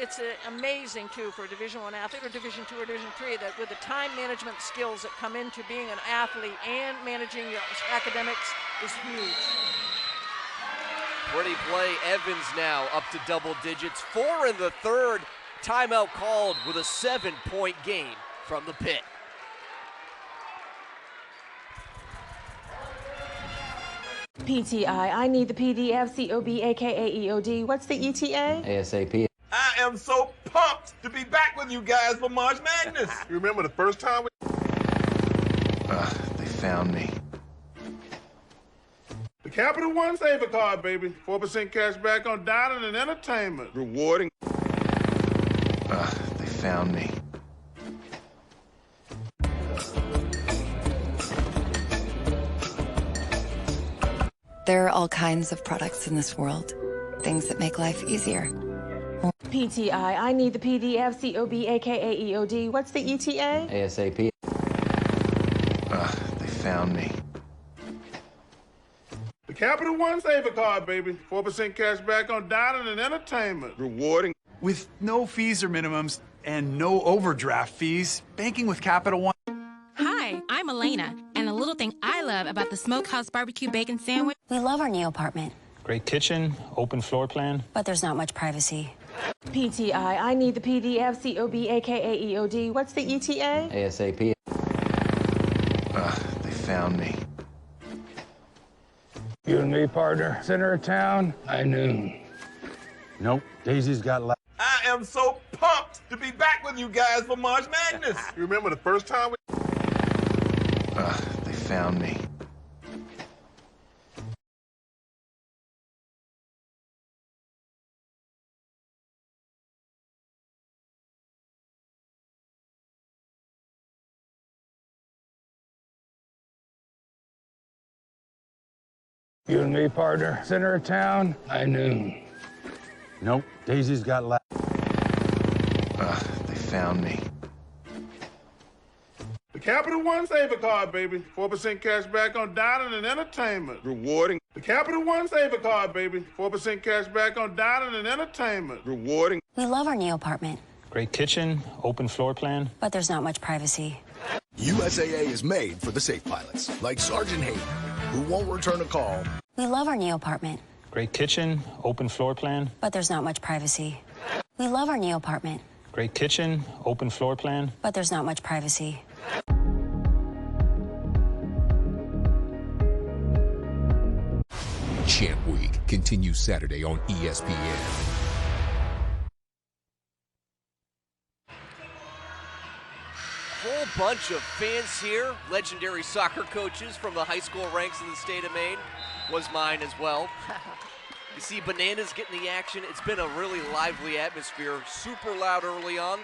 amazing, too, for a Division I athlete or Division II or Division III, that with the time management skills that come into being an athlete and managing your academics is huge. Pretty play. Evans now up to double digits. 4 in the third. Timeout called with a 7-point game from the pit. PTI, I need the PDF, COB, AKA EOD. What's the ETA? ASAP. I am so pumped to be back with you guys for March Madness. You remember the first time we... They found me. The Capital One Saver Card, baby. 4% cash back on dining and entertainment. Rewarding. They found me. There are all kinds of products in this world. Things that make life easier. PTI, I need the PDF, COB, AKA EOD. What's the ETA? ASAP. They found me. The Capital One Saver Card, baby. 4% cash back on dining and entertainment. Rewarding. With no fees or minimums and no overdraft fees, banking with Capital One. Hi, I'm Elena, and a little thing I love about the Smokehouse Barbecue Bacon Sandwich. We love our new apartment, Great kitchen, open floor plan. but there's not much privacy. PTI, I need the PDF, COB, AKA EOD. What's the ETA? ASAP. They found me. You and me, partner. Center of town, high noon. Nope, Daisy's got light. I am so pumped to be back with you guys for March Madness. You remember the first time we... They found me. You and me, partner. Center of town, high noon. Nope, Daisy's got light. They found me. The Capital One Saver Card, baby. 4% cash back on dining and entertainment. Rewarding. The Capital One Saver Card, baby. 4% cash back on dining and entertainment. Rewarding. We love our new apartment, Great kitchen, open floor plan. but there's not much privacy. USAA is made for the safe pilots, like Sergeant Hayden, who won't return a call. We love our new apartment, Great kitchen, open floor plan. but there's not much privacy. We love our new apartment, Great kitchen, open floor plan. but there's not much privacy. Champ Week continues Saturday on ESPN. Whole bunch of fans here, legendary soccer coaches from the high school ranks in the state of Maine. Was mine as well. You see Bananas getting the action. It's been a really lively atmosphere. Super loud early on.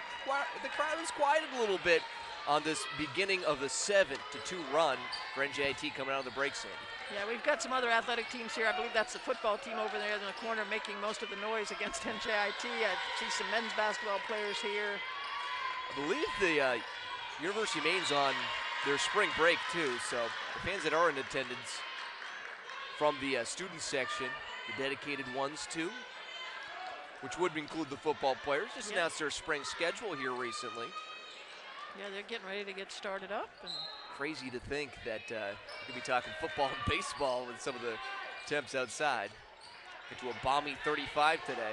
The crowd has quieted a little bit on this beginning of the 7-2 run for NJIT coming out of the break, Sandy. Yeah, we've got some other athletic teams here. I believe that's the football team over there in the corner making most of the noise against NJIT. I see some men's basketball players here. I believe the University of Maine's on their spring break too, so the fans that are in attendance from the student section, the dedicated ones too, which would include the football players, just announced their spring schedule here recently. Yeah, they're getting ready to get started up. And crazy to think that we could be talking football and baseball with some of the temps outside. Into a balmy 35 today.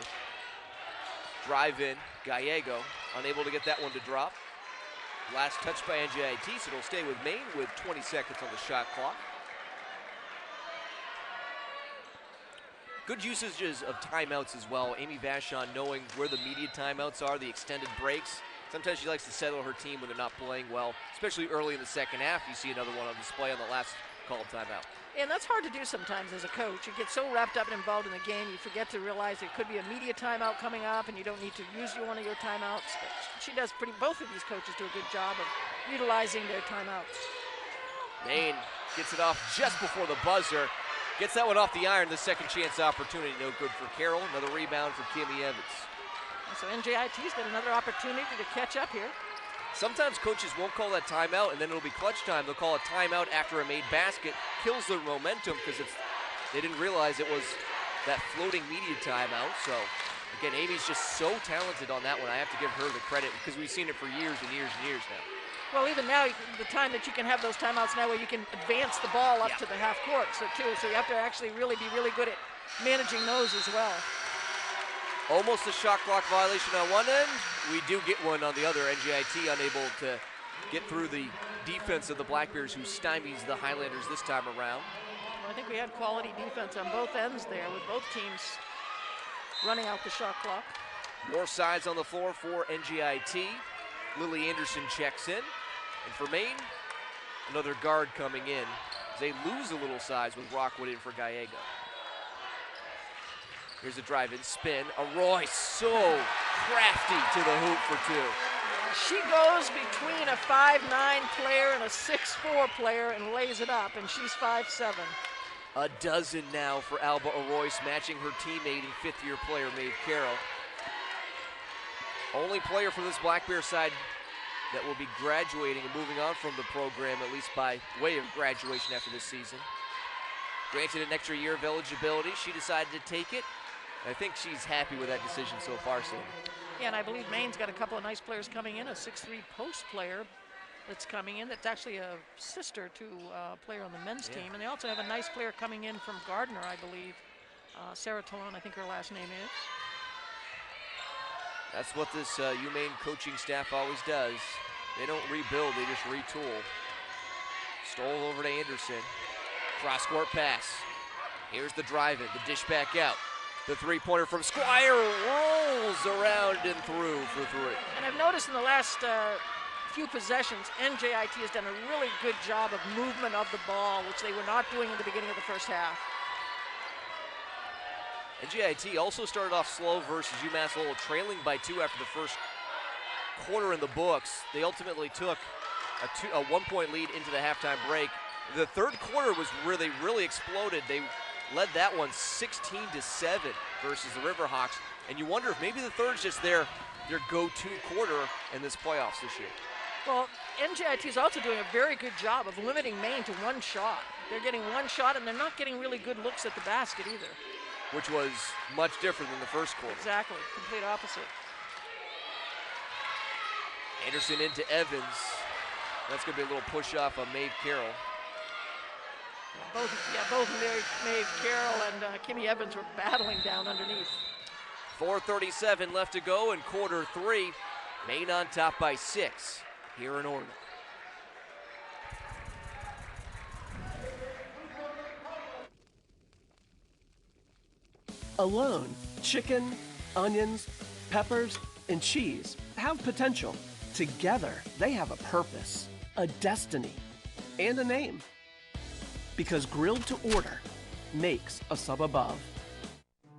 Drive in, Gallego, unable to get that one to drop. Last touch by NJIT, so it'll stay with Maine with 20 seconds on the shot clock. Good usages of timeouts as well. Amy Vachon knowing where the media timeouts are, the extended breaks. Sometimes she likes to settle her team when they're not playing well, especially early in the second half. You see another one on display on the last called timeout. And that's hard to do sometimes as a coach. You get so wrapped up and involved in the game, you forget to realize there could be a media timeout coming up and you don't need to use one of your timeouts. But she does both of these coaches do a good job of utilizing their timeouts. Maine gets it off just before the buzzer. Gets that one off the iron, the second chance opportunity. No good for Carroll. Another rebound for Kimmy Evans. So NJIT's got another opportunity to catch up here. Sometimes coaches won't call that timeout, and then it'll be clutch time. They'll call a timeout after a made basket. Kills their momentum because they didn't realize it was that floating media timeout. So, again, Amy's just so talented on that one. I have to give her the credit because we've seen it for years and years and years now. Well, even now, the time that you can have those timeouts now where you can advance the ball up to the half court, so you have to actually be really good at managing those as well. Almost a shot clock violation on one end, we do get one on the other. NJIT unable to get through the defense of the Black Bears, who stymies the Highlanders this time around. Well, I think we had quality defense on both ends there, with both teams running out the shot clock. More sides on the floor for NJIT. Lily Anderson checks in. And for Maine, another guard coming in. They lose a little size with Rockwood in for Gallego. Here's a drive-in spin. Arroy so crafty to the hoop for two. She goes between a 5'9" player and a 6'4" player and lays it up, and she's 5'7". A dozen now for Alba Arroy, matching her teammate and fifth-year player Maeve Carroll. Only player from this Black Bear side that will be graduating and moving on from the program, at least by way of graduation after this season. Granted an extra year of eligibility, she decided to take it. I think she's happy with that decision so far, Sandy. Yeah, and I believe Maine's got a couple of nice players coming in, a 6'3" post player that's coming in. That's actually a sister to a player on the men's team. And they also have a nice player coming in from Gardner, I believe. Sarah Talon, I think her last name is. That's what this UMaine coaching staff always does. They don't rebuild, they just retool. Stole over to Anderson. Cross-court pass. Here's the drive-in, the dish back out. The three-pointer from Squire rolls around and through for three. And I've noticed in the last few possessions, NJIT has done a really good job of movement of the ball, which they were not doing in the beginning of the first half. NJIT also started off slow versus UMass Lowell, trailing by 2 after the first quarter in the books. They ultimately took a 1-point lead into the halftime break. The third quarter was where they really exploded. They led that one 16-7 versus the Riverhawks. And you wonder if maybe the third's just their go-to quarter in this playoffs this year. Well, NJIT is also doing a very good job of limiting Maine to one shot. They're getting one shot, and they're not getting really good looks at the basket either. Which was much different than the first quarter. Exactly, complete opposite. Anderson into Evans. That's going to be a little push off of Maeve Carroll. Both Maeve Carroll and Kimmy Evans were battling down underneath. 4:37 left to go in quarter 3. Maine on top by 6 here in Oregon. Alone, chicken, onions, peppers, and cheese have potential. Together, they have a purpose, a destiny, and a name. Because grilled to order makes a sub above.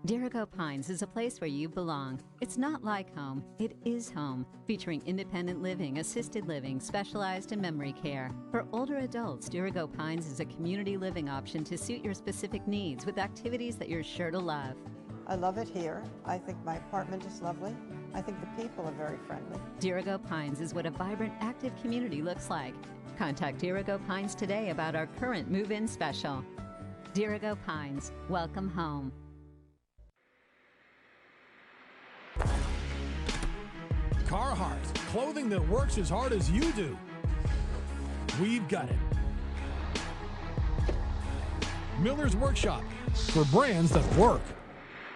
Dirigo Pines is a place where you belong. It's not like home, it is home, featuring independent living, assisted living, specialized in memory care. For older adults, Dirigo Pines is a community living option to suit your specific needs with activities that you're sure to love. I love it here. I think my apartment is lovely. I think the people are very friendly. Dirigo Pines is what a vibrant, active community looks like. Contact Dirigo Pines today about our current move-in special. Dirigo Pines, welcome home. Carhartt, clothing that works as hard as you do. We've got it. Miller's Workshop, for brands that work.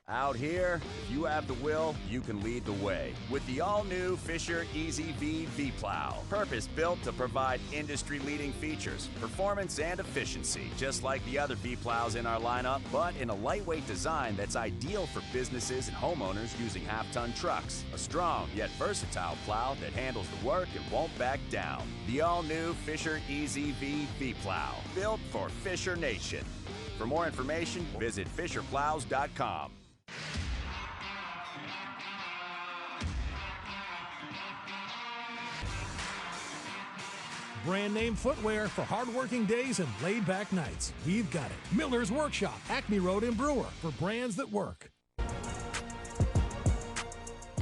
Out here, if you have the will, you can lead the way with the all-new Fisher EZ-V V-Plow. Purpose-built to provide industry-leading features, performance, and efficiency, just like the other V-Plows in our lineup, but in a lightweight design that's ideal for businesses and homeowners using half-ton trucks. A strong yet versatile plow that handles the work and won't back down. The all-new Fisher EZ-V V-Plow, built for Fisher Nation. For more information, visit fisherplows.com. Brand name footwear for hard-working days and laid-back nights. We've got it. Miller's Workshop, Acme Road in Brewer, for brands that work.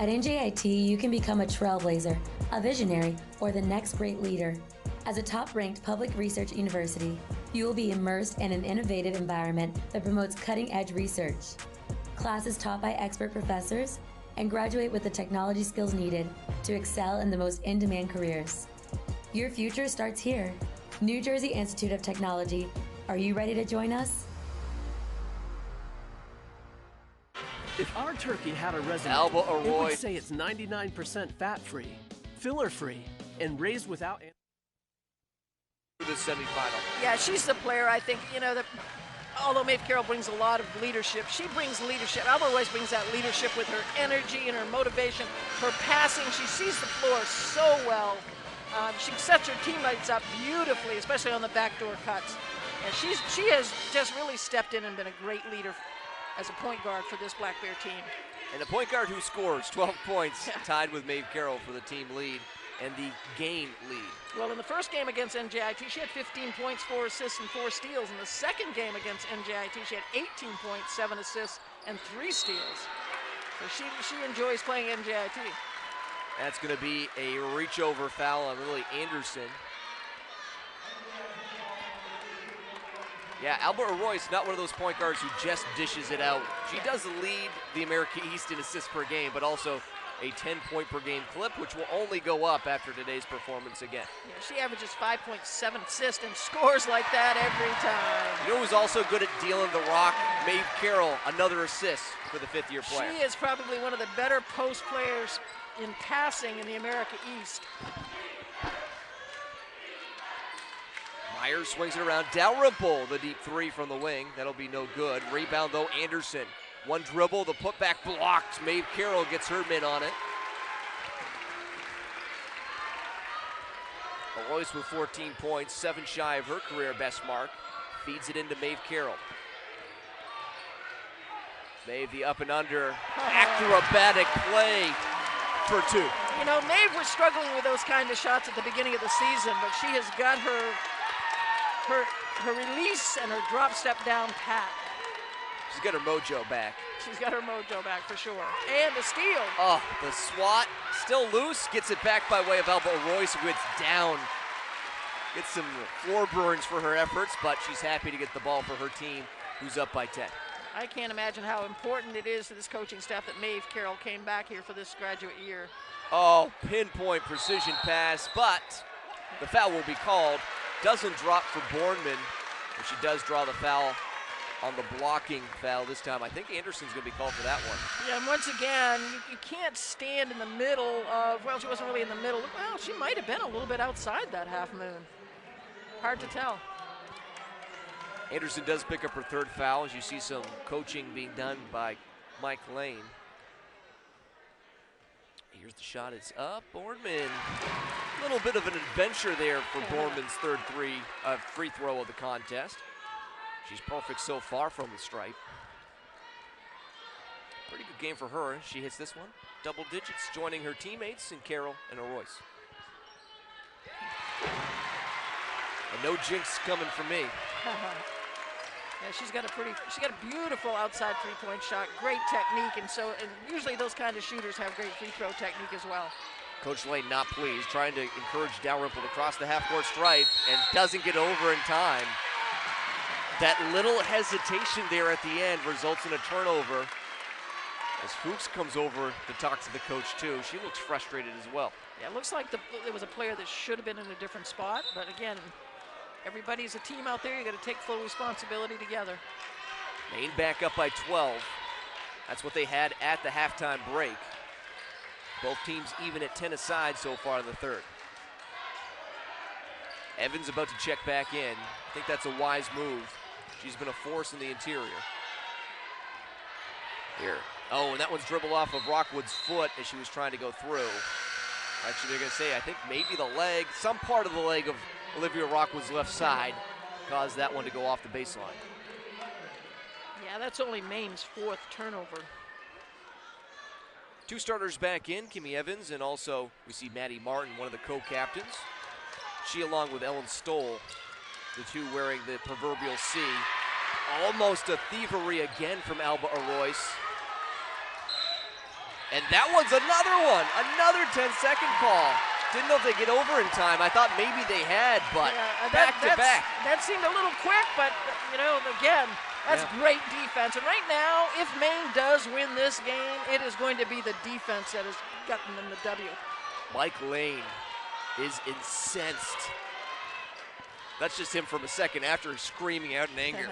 At NJIT, you can become a trailblazer, a visionary, or the next great leader. As a top-ranked public research university, you will be immersed in an innovative environment that promotes cutting-edge research. Classes taught by expert professors, and graduate with the technology skills needed to excel in the most in-demand careers. Your future starts here. New Jersey Institute of Technology. Are you ready to join us? If our turkey had a resume, Alba it Arroyo. would say it's 99% fat-free, filler-free, and raised without... The semifinal. Yeah, she's the player, I think, you know, that although Maeve Carroll brings a lot of leadership, she brings leadership. Alba always brings that leadership with her energy and her motivation, her passing. She sees the floor so well. She sets her teammates up beautifully, especially on the backdoor cuts. And she has just really stepped in and been a great leader as a point guard for this Black Bear team. And the point guard who scores 12 points, tied with Maeve Carroll for the team lead and the game lead. Well, in the first game against NJIT, she had 15 points, 4 assists, and 4 steals. In the second game against NJIT, she had 18 points, 7 assists, and 3 steals. So she enjoys playing NJIT. That's going to be a reach-over foul on Lily Anderson. Yeah, Alba Arroyo's not one of those point guards who just dishes it out. She does lead the America East in assists per game, but also a 10-point-per-game clip, which will only go up after today's performance again. Yeah, she averages 5.7 assists and scores like that every time. You know who's also good at dealing the rock? Maeve Carroll, another assist for the fifth-year player. She is probably one of the better post players in passing in the America East. Myers swings it around. Dalrymple, the deep three from the wing. That'll be no good. Rebound, though, Anderson. One dribble, the putback blocked. Maeve Carroll gets her mid on it. Royce with 14 points, 7 shy of her career best mark. Feeds it into Maeve Carroll. Maeve the up and under. Acrobatic play for 2. You know, Maeve was struggling with those kind of shots at the beginning of the season, but she has got her release and her drop step down pat. She's got her mojo back. She's got her mojo back for sure. And a steal. Oh, the swat, still loose, gets it back by way of Alba Royce, who gets down. Gets some floor burns for her efforts, but she's happy to get the ball for her team, who's up by 10. I can't imagine how important it is to this coaching staff that Maeve Carroll came back here for this graduate year. Oh, pinpoint precision pass, but the foul will be called. Doesn't drop for Bornman, but she does draw the foul on the blocking foul this time. I think Anderson's going to be called for that one. Yeah, and once again, you can't stand in the middle of, well, she wasn't really in the middle. Well, she might have been a little bit outside that half moon. Hard to tell. Anderson does pick up her 3rd foul as you see some coaching being done by Mike Lane. Here's the shot, it's up, Bornman. A little bit of an adventure there for Bornman's 3rd free throw of the contest. She's perfect so far from the stripe. Pretty good game for her. She hits this one. Double digits, joining her teammates in Carroll and Royce. And no jinx coming for me. Yeah, she's got a beautiful outside three-point shot, great technique, and usually those kind of shooters have great free throw technique as well. Coach Lane not pleased, trying to encourage Dalrymple to cross the half-court stripe and doesn't get over in time. That little hesitation there at the end results in a turnover. As Fuchs comes over to talk to the coach too, she looks frustrated as well. Yeah, it looks like there was a player that should have been in a different spot, but again, everybody's a team out there. You got to take full responsibility together. Maine back up by 12. That's what they had at the halftime break. Both teams even at 10 aside so far in the 3rd. Evans about to check back in. I think that's a wise move. She's been a force in the interior. Here. Oh, and that one's dribbled off of Rockwood's foot as she was trying to go through. Actually, they're going to say, I think maybe the leg, some part of the leg of Olivia Rockwood's left side caused that one to go off the baseline. Yeah, that's only Maine's 4th turnover. 2 starters back in, Kimmy Evans, and also we see Maddie Martin, one of the co-captains. She along with Ellen Stoll, the 2 wearing the proverbial C. Almost a thievery again from Alba Arroyce. And that one's another one, another 10-second call. Didn't know if they get over in time. I thought maybe they had, but back to back. That seemed a little quick, but you know, again, that's great defense. And right now, if Maine does win this game, it is going to be the defense that has gotten them the W. Mike Lane is incensed. That's just him from a second after screaming out in anger.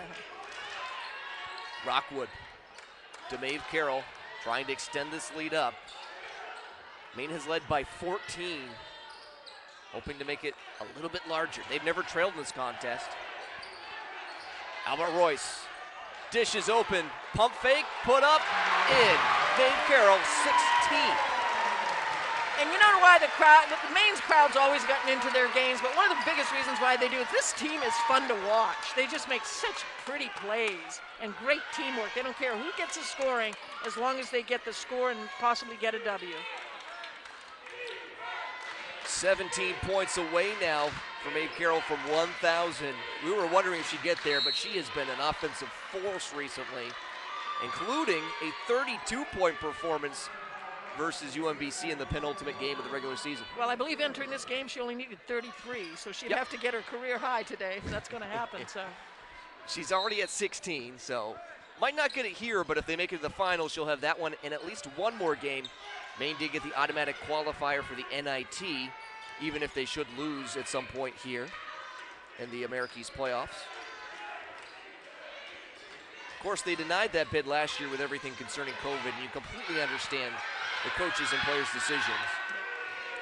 Rockwood to Maeve Carroll, trying to extend this lead up. Maine has led by 14, hoping to make it a little bit larger. They've never trailed in this contest. Albert Royce dishes open, pump fake, put up, in. Maeve Carroll, 16. And you know why the Maine's crowd's always gotten into their games, but one of the biggest reasons why they do it, this team is fun to watch. They just make such pretty plays and great teamwork. They don't care who gets the scoring as long as they get the score and possibly get a W. 17 points away now from Maeve Carroll from 1,000. We were wondering if she'd get there, but she has been an offensive force recently, including a 32-point performance versus UMBC in the penultimate game of the regular season. Well, I believe entering this game, she only needed 33, so she'd have to get her career high today if that's going to happen. So she's already at 16, so might not get it here, but if they make it to the finals, she'll have that one and at least one more game. Maine did get the automatic qualifier for the NIT, even if they should lose at some point here in the Americas playoffs. Of course, they denied that bid last year with everything concerning COVID, and you completely understand the coaches and players' decisions.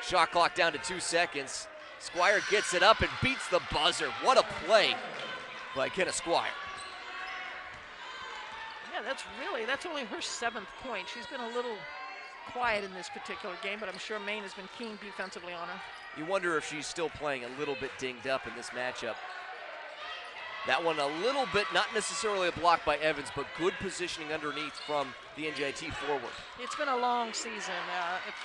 Shot clock down to 2 seconds. Squire gets it up and beats the buzzer. What a play by Kenna Squire. Yeah, that's only her 7th point. She's been a little quiet in this particular game, but I'm sure Maine has been keen defensively on her. You wonder if she's still playing a little bit dinged up in this matchup. That one a little bit, not necessarily a block by Evans, but good positioning underneath from the NJIT forward. It's been a long season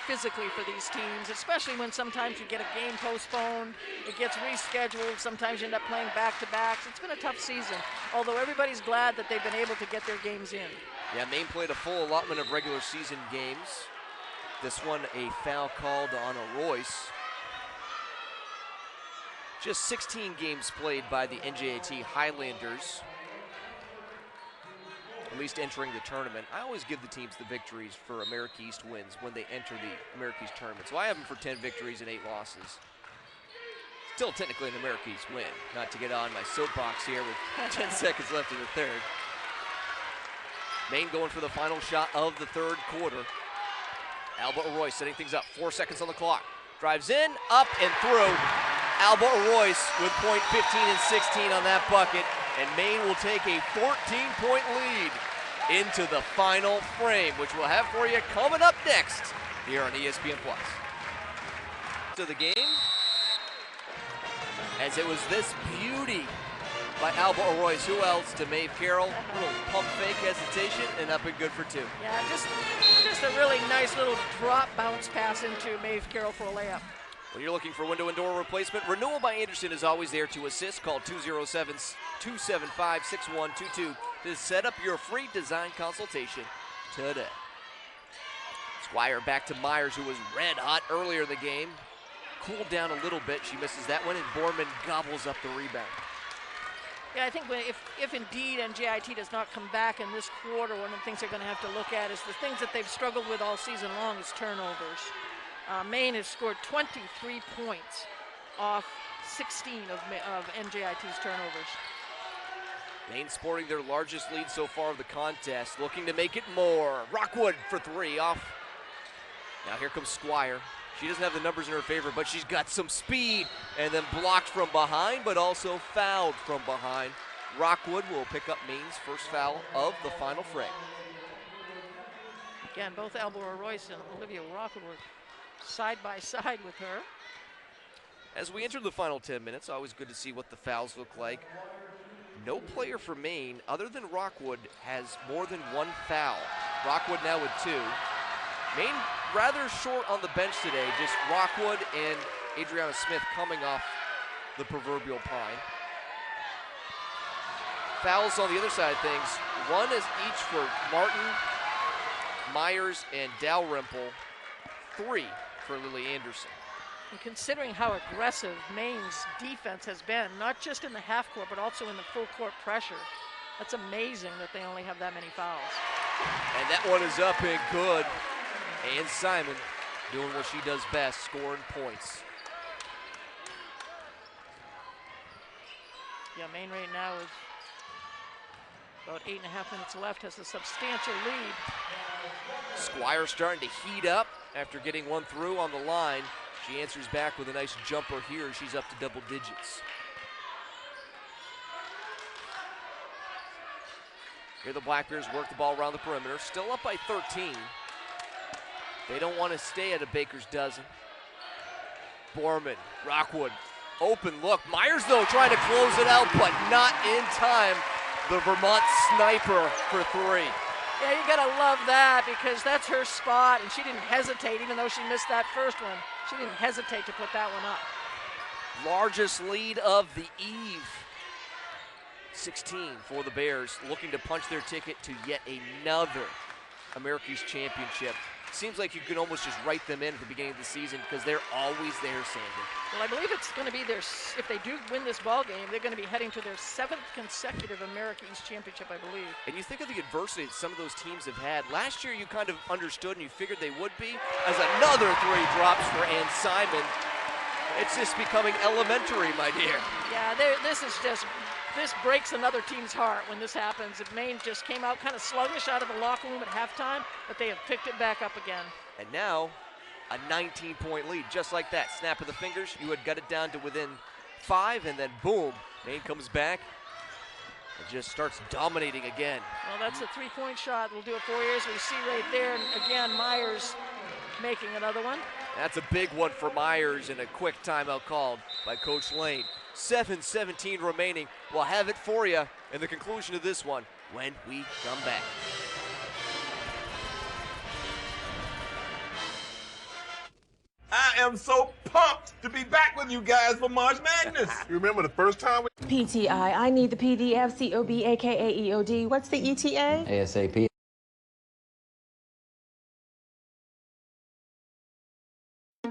physically for these teams, especially when sometimes you get a game postponed, it gets rescheduled, sometimes you end up playing back-to-backs. It's been a tough season, although everybody's glad that they've been able to get their games in. Yeah, Maine played a full allotment of regular season games. This one a foul called on a Royce. Just 16 games played by the NJIT Highlanders, at least entering the tournament. I always give the teams the victories for America East wins when they enter the America East tournament. So I have them for 10 victories and 8 losses. Still technically an America East win, not to get on my soapbox here with 10 seconds left in the third. Maine going for the final shot of the third quarter. Alba Royce setting things up, 4 seconds on the clock. Drives in, up and through. Alba Royce with point 15 and 16 on that bucket, and Maine will take a 14-point lead into the final frame, which we'll have for you coming up next here on ESPN+. To the game, as it was this beauty by Alba Royce. Who else to Maeve Carroll? A little pump fake hesitation and up and good for 2. Yeah, just a really nice little drop bounce pass into Maeve Carroll for a layup. When you're looking for window and door replacement, Renewal by Anderson is always there to assist. Call 207-275-6122 to set up your free design consultation today. Squire back to Myers, who was red hot earlier in the game. Cooled down a little bit. She misses that one, and Borman gobbles up the rebound. Yeah, I think if indeed NJIT does not come back in this quarter, one of the things they're going to have to look at is the things that they've struggled with all season long is turnovers. Maine has scored 23 points off 16 of NJIT's turnovers. Maine sporting their largest lead so far of the contest, looking to make it more. Rockwood for 3 off. Now here comes Squire. She doesn't have the numbers in her favor, but she's got some speed, and then blocked from behind, but also fouled from behind. Rockwood will pick up Maine's first foul of the final frame. Again, both Alba Royce and Olivia Rockwood were side by side with her. As we enter the final 10 minutes, always good to see what the fouls look like. No player for Maine, other than Rockwood, has more than 1 foul. Rockwood now with 2. Maine rather short on the bench today, just Rockwood and Adriana Smith coming off the proverbial pine. Fouls on the other side of things, 1 is each for Martin, Myers, and Dalrymple, 3 for Lily Anderson. And considering how aggressive Maine's defense has been, not just in the half court, but also in the full court pressure, that's amazing that they only have that many fouls. And that one is up and good. And Simon doing what she does best, scoring points. Yeah, Maine right now is About 8.5 minutes left, has a substantial lead. Squire starting to heat up after getting one through on the line. She answers back with a nice jumper here. She's up to double digits. Here the Black Bears work the ball around the perimeter. Still up by 13. They don't want to stay at a baker's dozen. Borman, Rockwood, open look. Myers, though, trying to close it out, but not in time. The Vermont sniper for three. Yeah, you gotta love that because that's her spot, and she didn't hesitate, even though she missed that first one. She didn't hesitate to put that one up. Largest lead of the eve. 16 for the Bears, looking to punch their ticket to yet another America's Championship. Seems like you can almost just write them in at the beginning of the season because they're always there, Sandy. Well, I believe it's going to be if they do win this ball game, they're going to be heading to their 7th consecutive America East Championship, I believe. And you think of the adversity that some of those teams have had. Last year, you kind of understood and you figured they would be. As another three drops for Ann Simon. It's just becoming elementary, my dear. Yeah, this breaks another team's heart when this happens. Maine just came out kind of sluggish out of the locker room at halftime, but they have picked it back up again. And now, a 19-point lead, just like that. Snap of the fingers, you had got it down to within 5, and then boom, Maine comes back and just starts dominating again. Well, that's a three-point shot. We'll do it 4 years. We see right there, and again, Myers making another one. That's a big one for Myers, and a quick timeout called by Coach Lane. 7:17 remaining. We'll have it for you in the conclusion of this one when we come back. I am so pumped to be back with you guys for March Madness. You remember the first time? PTI, I need the PDF, COB, aka EOD. What's the ETA? ASAP.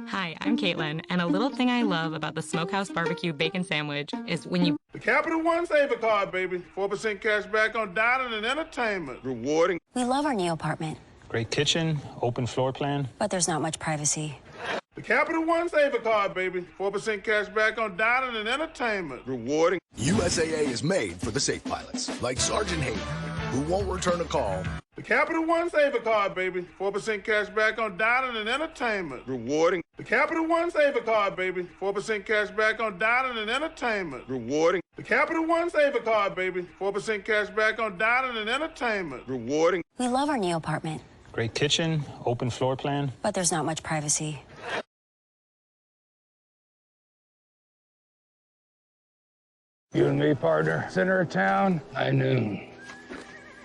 Hi, I'm Caitlin, and a little thing I love about the Smokehouse Barbecue Bacon Sandwich is when you... The Capital One Saver Card, baby. 4% cash back on dining and entertainment. Rewarding. We love our new apartment, Great kitchen, open floor plan. but there's not much privacy. The Capital One Saver Card, baby. 4% cash back on dining and entertainment. Rewarding. USAA is made for the safe pilots, like Sergeant Hayden, who won't return a call. The Capital One Saver Card, baby. 4% cash back on dining and entertainment. Rewarding. The Capital One Saver Card, baby. 4% cash back on dining and entertainment. Rewarding. The Capital One Saver Card, baby. 4% cash back on dining and entertainment. Rewarding. We love our new apartment, Great kitchen, open floor plan. but there's not much privacy. You and me, partner. Center of town, high noon.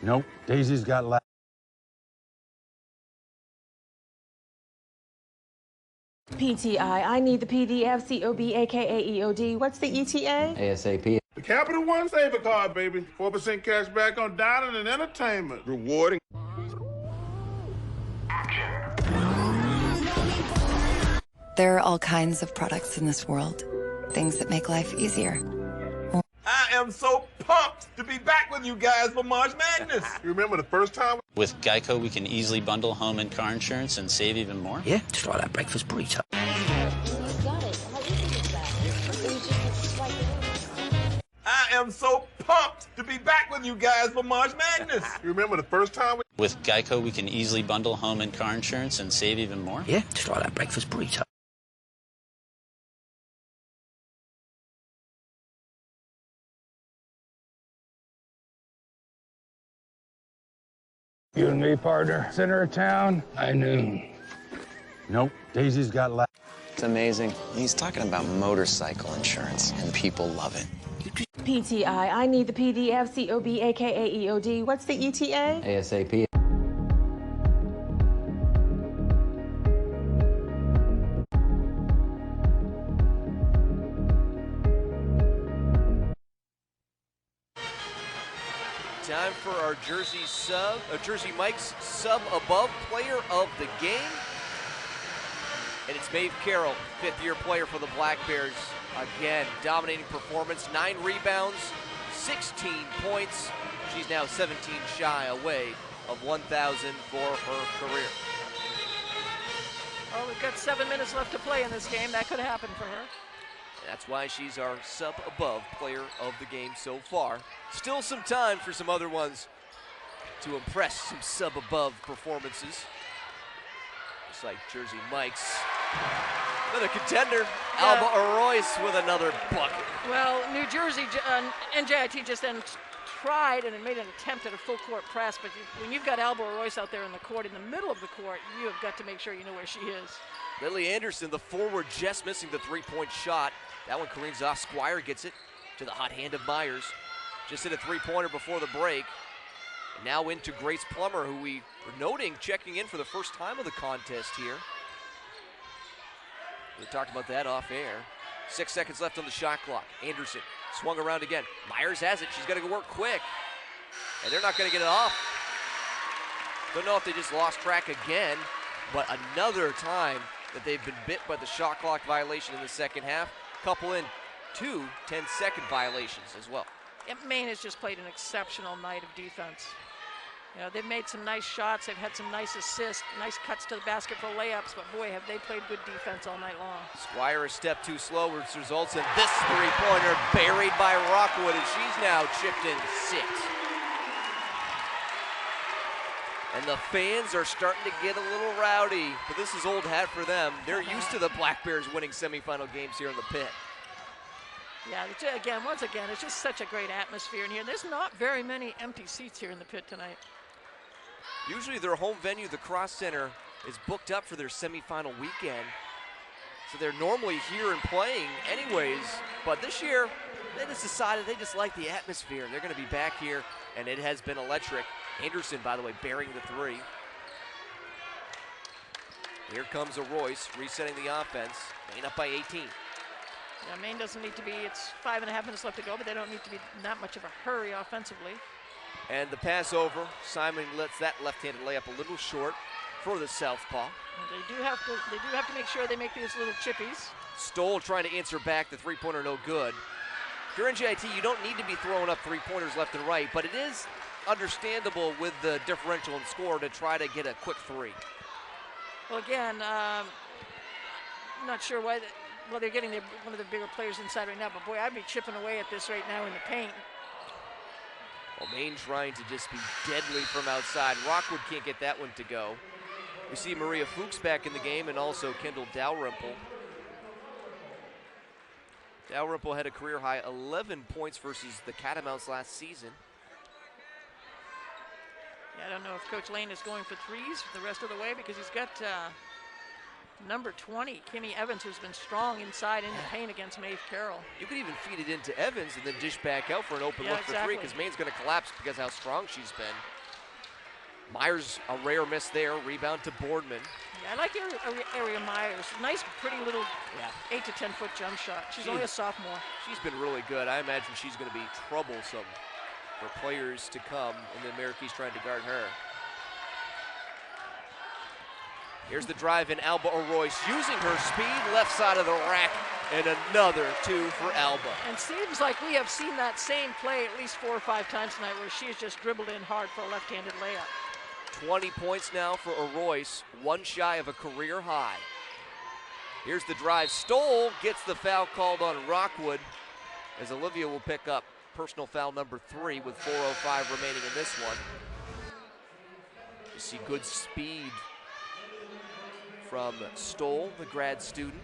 Nope, Daisy's got last. PTI, I need the PDF, COB, aka EOD. What's the ETA? ASAP. The Capital One Saver Card, baby. 4% cash back on dining and entertainment. Rewarding. There are all kinds of products in this world, things that make life easier. I am so pumped to be back with you guys for March Madness. You remember the first time? With Geico, we can easily bundle home and car insurance and save even more. Yeah, just like that breakfast burrito. I am so pumped to be back with you guys for March Madness. You remember the first time? With Geico, we can easily bundle home and car insurance and save even more. Yeah, just like that breakfast burrito. You and me, partner. Center of town, high noon. Nope, Daisy's got last. It's amazing. He's talking about motorcycle insurance, and people love it. PTI, I need the PDF, COB, aka EOD. What's the ETA? ASAP. Time for our Jersey Mike's sub above player of the game. And it's Maeve Carroll, 5th-year player for the Black Bears. Again, dominating performance, 9 rebounds, 16 points. She's now 17 shy away of 1,000 for her career. Oh, we've got 7 minutes left to play in this game. That could happen for her. That's why she's our sub-above player of the game so far. Still some time for some other ones to impress, some sub-above performances. Just like Jersey Mike's. Another contender, Alba Arroyce with another bucket. Well, New Jersey, NJIT just then tried and made an attempt at a full court press, but when you've got Alba Arroyce out there in the court, in the middle of the court, you have got to make sure you know where she is. Lily Anderson, the forward, just missing the three-point shot. That one careens off. Squire gets it to the hot hand of Myers. Just hit a three-pointer before the break. And now into Grace Plummer, who we were noting checking in for the first time of the contest here. We talked about that off air. 6 seconds left on the shot clock. Anderson swung around again. Myers has it. She's got to go work quick. And they're not going to get it off. Don't know if they just lost track again, but another time that they've been bit by the shot clock violation in the second half. Couple in 2 10-second violations as well. Maine has just played an exceptional night of defense. You know, they've made some nice shots. They've had some nice assists, nice cuts to the basket for layups, but boy, have they played good defense all night long. Squire a step too slow, which results in this three-pointer buried by Rockwood, and she's now chipped in 6. And the fans are starting to get a little rowdy, but this is old hat for them. They're used to the Black Bears winning semifinal games here in the pit. Yeah, once again, it's just such a great atmosphere in here. There's not very many empty seats here in the pit tonight. Usually their home venue, the Cross Center, is booked up for their semifinal weekend. So they're normally here and playing anyways, but this year, they just decided they just like the atmosphere. They're gonna be back here, and it has been electric. Anderson, by the way, burying the 3. Here comes a Royce, resetting the offense. Maine up by 18. Yeah, Maine doesn't need to be, it's 5.5 minutes left to go, but they don't need to be that much of a hurry offensively. And the pass over, Simon lets that left-handed layup a little short for the southpaw. They do have to make sure they make these little chippies. Stoll trying to answer back, the three-pointer no good. If you're NJIT, you don't need to be throwing up three-pointers left and right, but it is understandable with the differential in score to try to get a quick 3. Well, again, I'm not sure why. Well, they're getting one of the bigger players inside right now, but boy, I'd be chipping away at this right now in the paint. Well, Maine trying to just be deadly from outside. Rockwood can't get that one to go. We see Maria Fuchs back in the game and also Kendall Dalrymple. Dalrymple had a career high 11 points versus the Catamounts last season. Yeah, I don't know if Coach Lane is going for threes the rest of the way because he's got number 20, Kimmy Evans, who's been strong inside in the paint against Maeve Carroll. You could even feed it into Evans and then dish back out for an open look for 3 because Maine's going to collapse because of how strong she's been. Myers, a rare miss there. Rebound to Boardman. Yeah, I like Area Myers. Nice, pretty little 8 to 10 foot jump shot. She's only a sophomore. She's been really good. I imagine she's going to be troublesome for players to come, and then Marykey's trying to guard her. Here's the drive in, Alba Arroyce using her speed, left side of the rack, and another 2 for Alba. And seems like we have seen that same play at least 4 or 5 times tonight where she's just dribbled in hard for a left-handed layup. 20 points now for Arroyce, 1 shy of a career high. Here's the drive. Stoll gets the foul called on Rockwood as Olivia will pick up personal foul number 3 with 4:05 remaining in this one. You see good speed from Stoll, the grad student.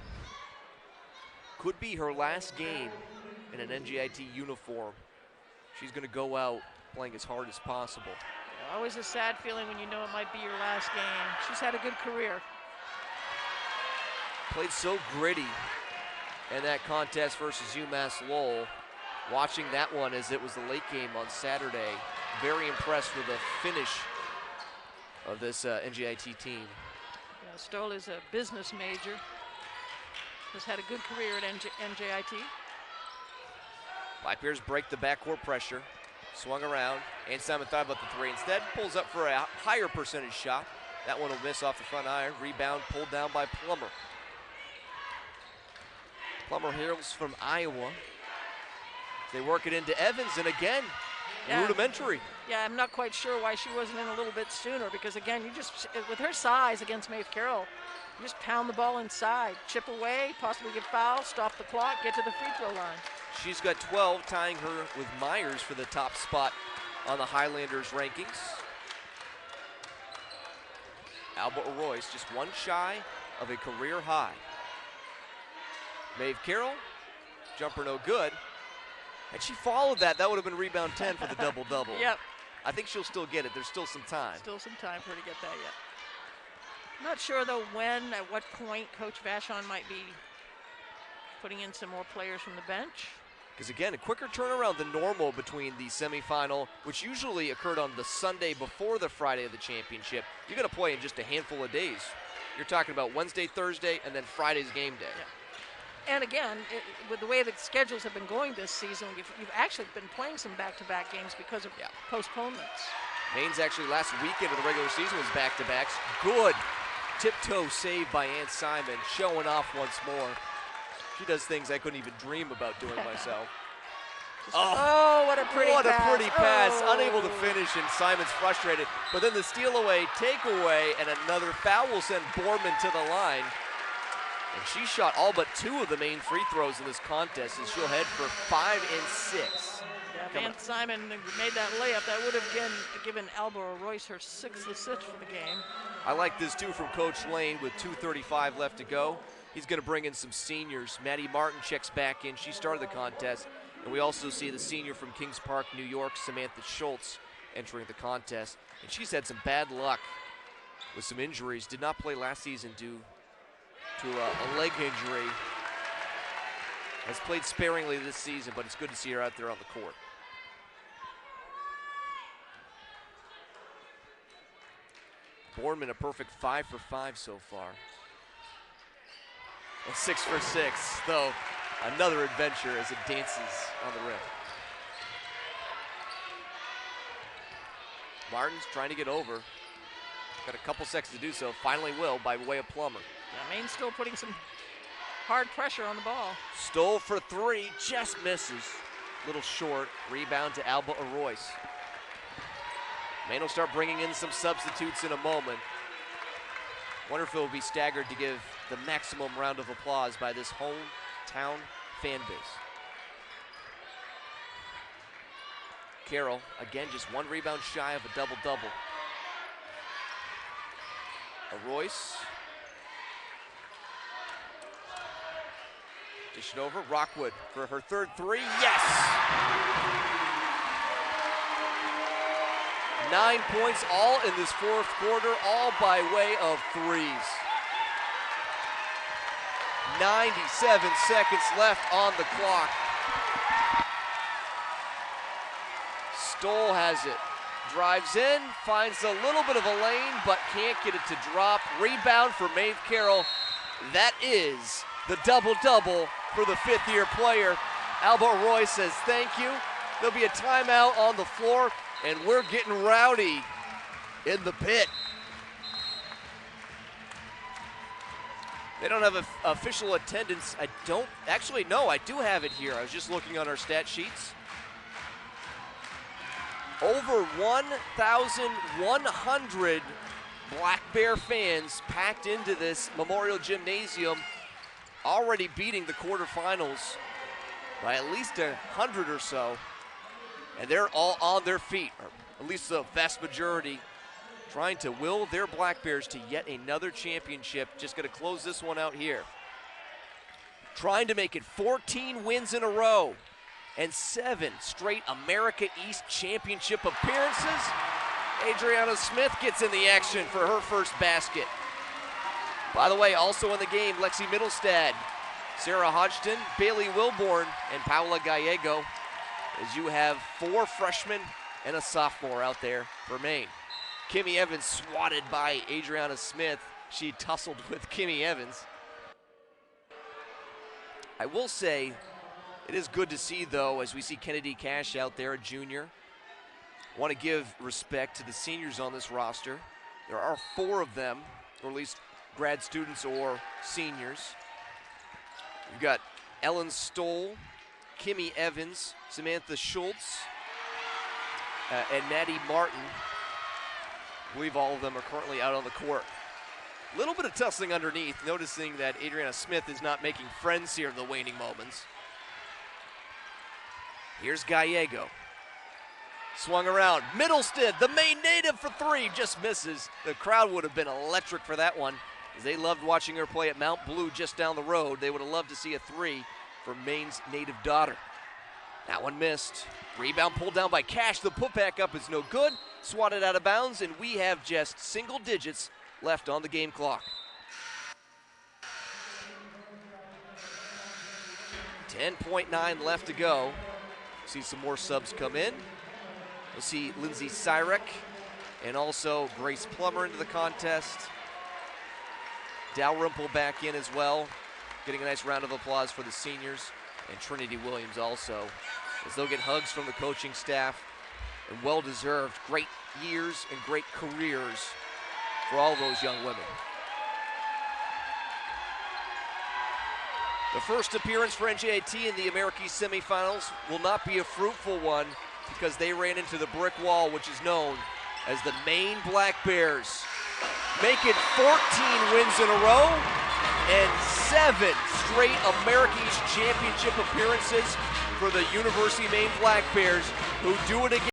Could be her last game in an NJIT uniform. She's going to go out playing as hard as possible. Always a sad feeling when you know it might be your last game. She's had a good career. Played so gritty in that contest versus UMass Lowell. Watching that one as it was the late game on Saturday. Very impressed with the finish of this NJIT team. Yeah, Stoll is a business major. Has had a good career at NJIT. Black Bears break the backcourt pressure. Swung around, and Simon thought about the 3. Instead, pulls up for a higher percentage shot. That one will miss off the front iron. Rebound pulled down by Plummer. Plummer hails from Iowa. They work it into Evans, and again, rudimentary. Yeah, I'm not quite sure why she wasn't in a little bit sooner because, again, you just, with her size against Maeve Carroll, you just pound the ball inside, chip away, possibly get fouled, stop the clock, get to the free throw line. She's got 12, tying her with Myers for the top spot on the Highlanders rankings. Alba Royce just one shy of a career high. Maeve Carroll, jumper no good. Had she followed that, that would have been rebound 10 for the double-double. Yep. I think she'll still get it. There's still some time. Still some time for her to get that yet. I'm not sure, though, when, at what point Coach Vachon might be putting in some more players from the bench. Because, again, a quicker turnaround than normal between the semifinal, which usually occurred on the Sunday before the Friday of the championship. You're going to play in just a handful of days. You're talking about Wednesday, Thursday, and then Friday's game day. Yeah. And again, with the way the schedules have been going this season, you've actually been playing some back-to-back games because of postponements. Maine's actually last weekend of the regular season was back-to-backs. Good tiptoe save by Ann Simon, showing off once more. She does things I couldn't even dream about doing myself. Oh, what a pretty pass. What a pretty pass. Unable to finish, and Simon's frustrated. But then the steal away, take away, and another foul will send Borman to the line. And she shot all but 2 of the main free throws in this contest, and she'll head for 5 and 6. Yeah, if Ann Simon made that layup, that would have given Alba Royce her 6th assist for the game. I like this too from Coach Lane with 2:35 left to go. He's going to bring in some seniors. Maddie Martin checks back in. She started the contest. And we also see the senior from Kings Park, New York, Samantha Schultz, entering the contest. And she's had some bad luck with some injuries. Did not play last season due to a leg injury. Has played sparingly this season, but it's good to see her out there on the court. Borman a perfect 5 for 5 so far. And 6 for 6, though another adventure as it dances on the rim. Martin's trying to get over. Got a couple seconds to do so. Finally will by way of Plummer. Yeah, Maine's still putting some hard pressure on the ball. Stoll for 3, just misses. Little short. Rebound to Alba Royce. Maine will start bringing in some substitutes in a moment. Wonder if it will be staggered to give the maximum round of applause by this hometown fan base. Carroll, again, just 1 rebound shy of a double-double. Royce. Dish it over, Rockwood for her 3rd 3, yes! 9 points all in this 4th quarter, all by way of threes. 97 seconds left on the clock. Stoll has it. Drives in, finds a little bit of a lane, but can't get it to drop. Rebound for Maeve Carroll. That is the double-double for the 5th-year player. Alba Royce says thank you. There'll be a timeout on the floor, and we're getting rowdy in the pit. They don't have official attendance. I don't, actually, no, I do have it here. I was just looking on our stat sheets. Over 1,100 Black Bear fans packed into this Memorial Gymnasium, already beating the quarterfinals by at least 100 or so. And they're all on their feet, or at least the vast majority, trying to will their Black Bears to yet another championship. Just going to close this one out here. Trying to make it 14 wins in a row and 7 straight America East Championship appearances. Adriana Smith gets in the action for her first basket. By the way, also in the game, Lexi Middlestad, Sarah Hodgson, Bailey Wilborn, and Paula Gallego, as you have 4 freshmen and a sophomore out there for Maine. Kimmy Evans swatted by Adriana Smith. She tussled with Kimmy Evans. I will say, it is good to see, though, as we see Kennedy Cash out there, a junior. Want to give respect to the seniors on this roster. There are 4 of them, or at least grad students or seniors. You've got Ellen Stoll, Kimmy Evans, Samantha Schultz, and Maddie Martin. I believe all of them are currently out on the court. A little bit of tussling underneath, noticing that Adriana Smith is not making friends here in the waning moments. Here's Gallego. Swung around. Middleston, the Maine native for three, just misses. The crowd would have been electric for that one, as they loved watching her play at Mount Blue just down the road. They would have loved to see a three for Maine's native daughter. That one missed. Rebound pulled down by Cash. The putback up is no good. Swatted out of bounds, and we have just single digits left on the game clock. 10.9 left to go. See some more subs come in. We'll see Lindsay Cyrek and also Grace Plummer into the contest. Dalrymple back in as well, getting a nice round of applause for the seniors, and Trinity Williams also, as they'll get hugs from the coaching staff, and well-deserved. Great years and great careers for all those young women. The first appearance for NJIT in the American semifinals will not be a fruitful one because they ran into the brick wall, which is known as the Maine Black Bears. Make it 14 wins in a row and 7 straight American East Championship appearances for the University of Maine Black Bears, who do it again.